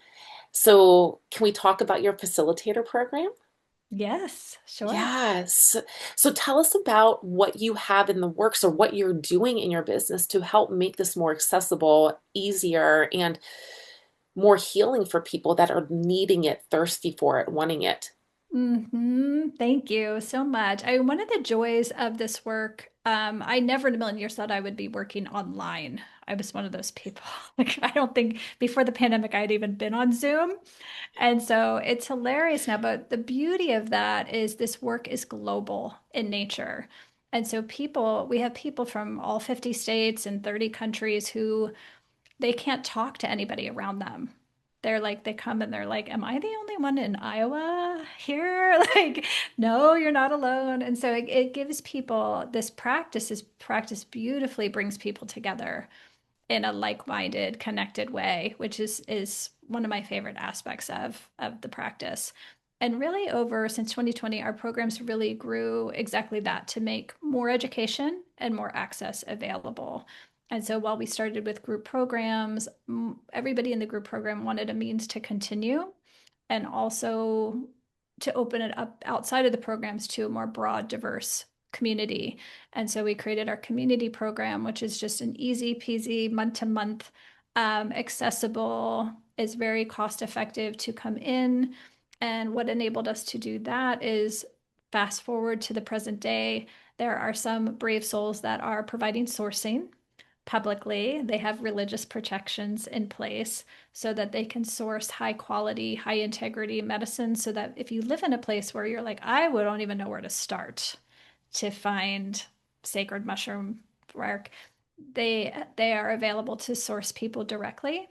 Speaker 1: So, can we talk about your facilitator program?
Speaker 2: Yes, sure.
Speaker 1: Yes. So, tell us about what you have in the works or what you're doing in your business to help make this more accessible, easier, and more healing for people that are needing it, thirsty for it, wanting it.
Speaker 2: Thank you so much. One of the joys of this work, I never in a million years thought I would be working online. I was one of those people. Like, I don't think before the pandemic I'd even been on Zoom. And so it's hilarious now. But the beauty of that is this work is global in nature. And so we have people from all 50 states and 30 countries who they can't talk to anybody around them. They're like, they come and they're like, am I the only one in Iowa here? Like, no, you're not alone. And so it gives people this practice beautifully brings people together in a like-minded, connected way, which is one of my favorite aspects of the practice. And really over since 2020, our programs really grew exactly that to make more education and more access available. And so while we started with group programs, everybody in the group program wanted a means to continue and also to open it up outside of the programs to a more broad, diverse community. And so we created our community program, which is just an easy peasy month to month accessible It's very cost effective to come in. And what enabled us to do that is fast forward to the present day. There are some brave souls that are providing sourcing publicly. They have religious protections in place so that they can source high quality, high integrity medicine. So that if you live in a place where you're like, don't even know where to start to find sacred mushroom work, they are available to source people directly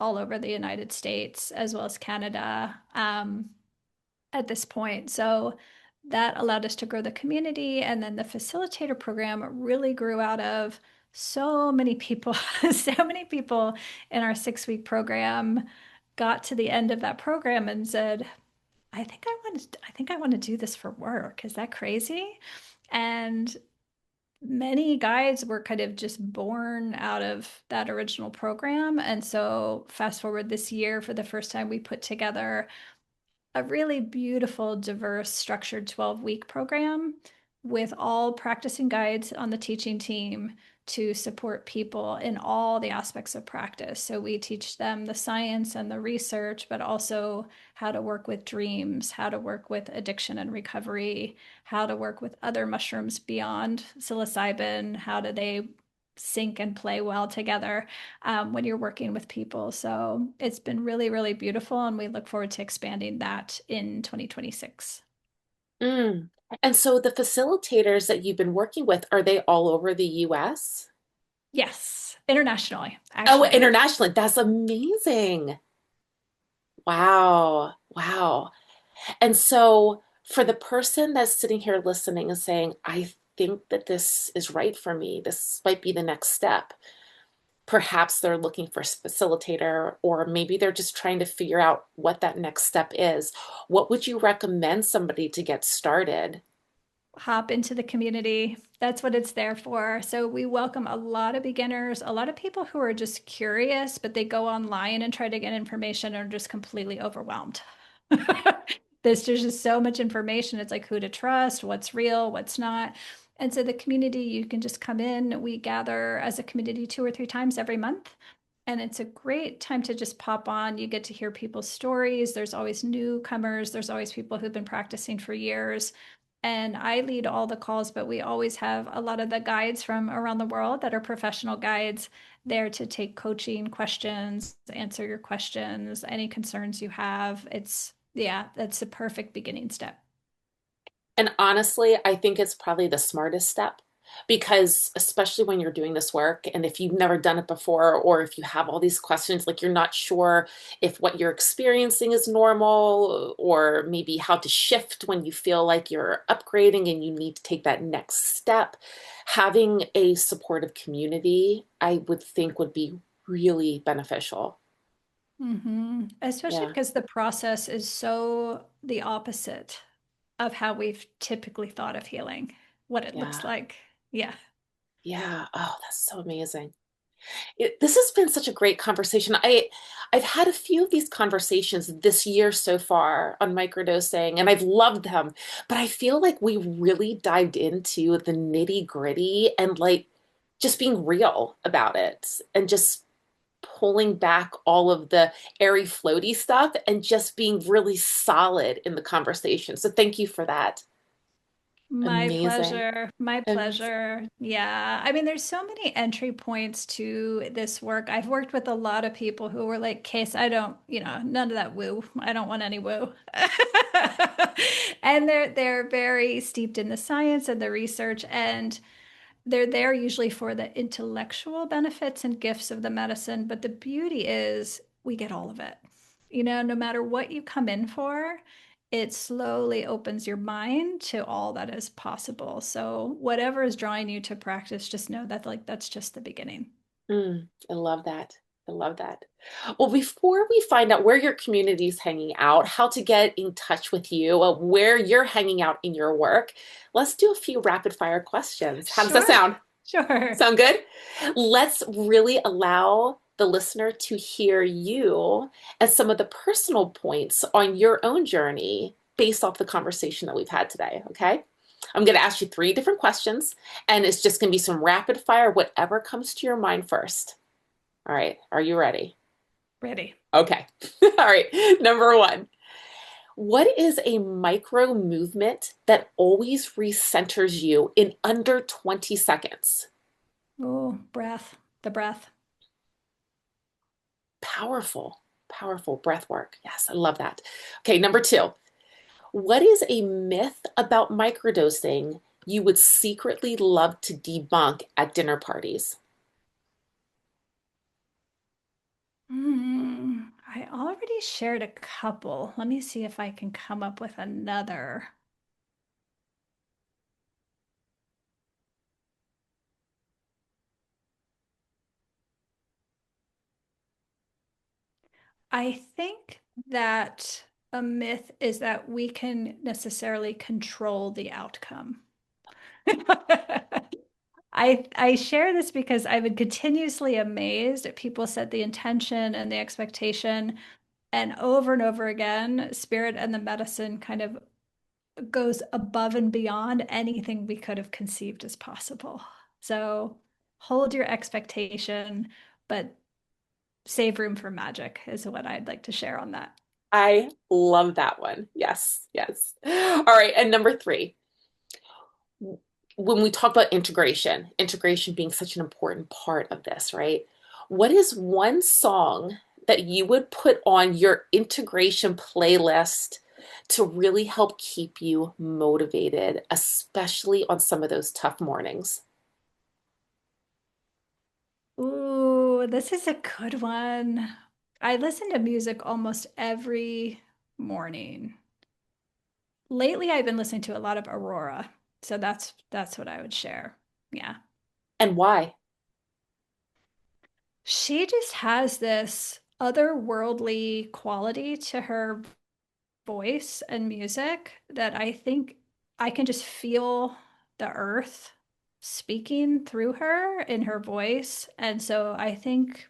Speaker 2: all over the United States as well as Canada at this point. So that allowed us to grow the community. And then the facilitator program really grew out of so many people, so many people in our 6 week program got to the end of that program and said, I think I want to do this for work. Is that crazy? And many guides were kind of just born out of that original program. And so fast forward this year, for the first time, we put together a really beautiful, diverse, structured 12-week program with all practicing guides on the teaching team to support people in all the aspects of practice. So we teach them the science and the research, but also how to work with dreams, how to work with addiction and recovery, how to work with other mushrooms beyond psilocybin, how do they sync and play well together when you're working with people. So it's been really, really beautiful. And we look forward to expanding that in 2026.
Speaker 1: Mm. And so the facilitators that you've been working with, are they all over the US?
Speaker 2: Yes, internationally,
Speaker 1: Oh,
Speaker 2: actually.
Speaker 1: internationally. That's amazing. Wow. Wow. And so for the person that's sitting here listening and saying, I think that this is right for me, this might be the next step. Perhaps they're looking for a facilitator, or maybe they're just trying to figure out what that next step is. What would you recommend somebody to get started?
Speaker 2: Hop into the community. That's what it's there for. So we welcome a lot of beginners, a lot of people who are just curious, but they go online and try to get information and are just completely overwhelmed. There's just so much information. It's like who to trust, what's real, what's not. And so the community, you can just come in. We gather as a community 2 or 3 times every month. And it's a great time to just pop on. You get to hear people's stories. There's always newcomers. There's always people who've been practicing for years. And I lead all the calls, but we always have a lot of the guides from around the world that are professional guides there to take coaching questions, answer your questions, any concerns you have. Yeah, that's a perfect beginning step.
Speaker 1: And honestly, I think it's probably the smartest step because, especially when you're doing this work, and if you've never done it before, or if you have all these questions, like you're not sure if what you're experiencing is normal, or maybe how to shift when you feel like you're upgrading and you need to take that next step, having a supportive community, I would think would be really beneficial.
Speaker 2: Especially
Speaker 1: Yeah,
Speaker 2: because the process is so the opposite of how we've typically thought of healing, what it looks
Speaker 1: yeah,
Speaker 2: like. Yeah.
Speaker 1: yeah. Oh, that's so amazing. This has been such a great conversation. I've had a few of these conversations this year so far on microdosing, and I've loved them. But I feel like we really dived into the nitty-gritty and like just being real about it and just pulling back all of the airy floaty stuff and just being really solid in the conversation. So thank you for that.
Speaker 2: My
Speaker 1: Amazing.
Speaker 2: pleasure. My
Speaker 1: Amazing.
Speaker 2: pleasure. Yeah. I mean, there's so many entry points to this work. I've worked with a lot of people who were like, Case, I don't, none of that woo. I don't want any woo. And they're very steeped in the science and the research, and they're there usually for the intellectual benefits and gifts of the medicine. But the beauty is we get all of it. No matter what you come in for, it slowly opens your mind to all that is possible. So whatever is drawing you to practice, just know that like that's just the beginning.
Speaker 1: I love that. I love that. Well, before we find out where your community is hanging out, how to get in touch with you, where you're hanging out in your work, let's do a few rapid fire questions. How does that
Speaker 2: Sure.
Speaker 1: sound?
Speaker 2: Sure.
Speaker 1: Sound good? Let's really allow the listener to hear you and some of the personal points on your own journey based off the conversation that we've had today. Okay. I'm going to ask you three different questions, and it's just going to be some rapid fire, whatever comes to your mind first. All right. Are you ready?
Speaker 2: Ready.
Speaker 1: Okay. All right. Number one. What is a micro movement that always recenters you in under 20 seconds?
Speaker 2: Oh, breath. The breath.
Speaker 1: Powerful, powerful breath work. Yes, I love that. Okay, number two. What is a myth about microdosing you would secretly love to debunk at dinner parties?
Speaker 2: I already shared a couple. Let me see if I can come up with another. I think that a myth is that we can necessarily control the outcome. I share this because I've been continuously amazed at people set the intention and the expectation, and over again, spirit and the medicine kind of goes above and beyond anything we could have conceived as possible. So hold your expectation, but save room for magic is what I'd like to share on that.
Speaker 1: I love that one. Yes, yes. All right, and number three. When we talk about integration, integration being such an important part of this, right? What is one song that you would put on your integration playlist to really help keep you motivated, especially on some of those tough mornings?
Speaker 2: Ooh, this is a good one. I listen to music almost every morning. Lately, I've been listening to a lot of Aurora, so that's what I would share. Yeah.
Speaker 1: And why?
Speaker 2: She just has this otherworldly quality to her voice and music that I think I can just feel the earth speaking through her in her voice. And so I think,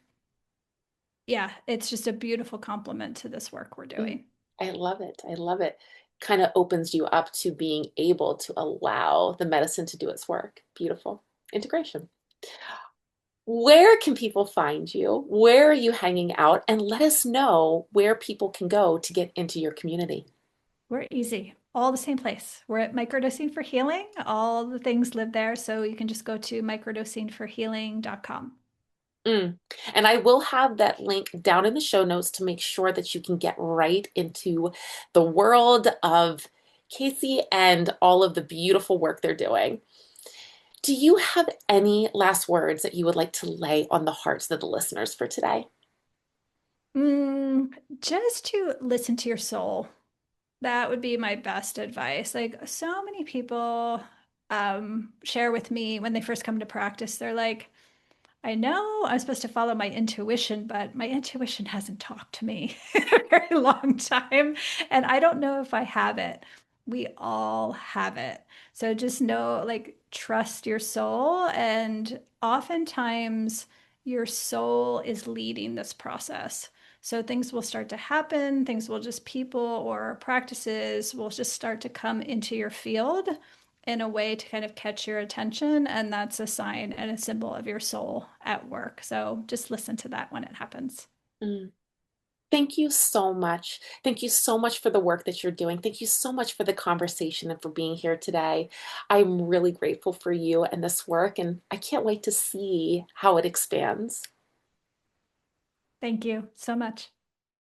Speaker 2: yeah, it's just a beautiful compliment to this work we're
Speaker 1: Mm,
Speaker 2: doing.
Speaker 1: I love it. I love it. Kind of opens you up to being able to allow the medicine to do its work. Beautiful. Integration. Where can people find you? Where are you hanging out? And let us know where people can go to get into your community.
Speaker 2: We're easy, all the same place. We're at Microdosing for Healing. All the things live there. So you can just go to microdosingforhealing.com.
Speaker 1: Mm. And I will have that link down in the show notes to make sure that you can get right into the world of Casey and all of the beautiful work they're doing. Do you have any last words that you would like to lay on the hearts of the listeners for today?
Speaker 2: Mm, just to listen to your soul. That would be my best advice. Like so many people share with me when they first come to practice, they're like, I know I'm supposed to follow my intuition, but my intuition hasn't talked to me in a very long time. And I don't know if I have it. We all have it. So just know, like, trust your soul. And oftentimes, your soul is leading this process. So things will start to happen, things will just people or practices will just start to come into your field in a way to kind of catch your attention. And that's a sign and a symbol of your soul at work. So just listen to that when it happens.
Speaker 1: Mm. Thank you so much. Thank you so much for the work that you're doing. Thank you so much for the conversation and for being here today. I'm really grateful for you and this work, and I can't wait to see how it expands.
Speaker 2: Thank you so much.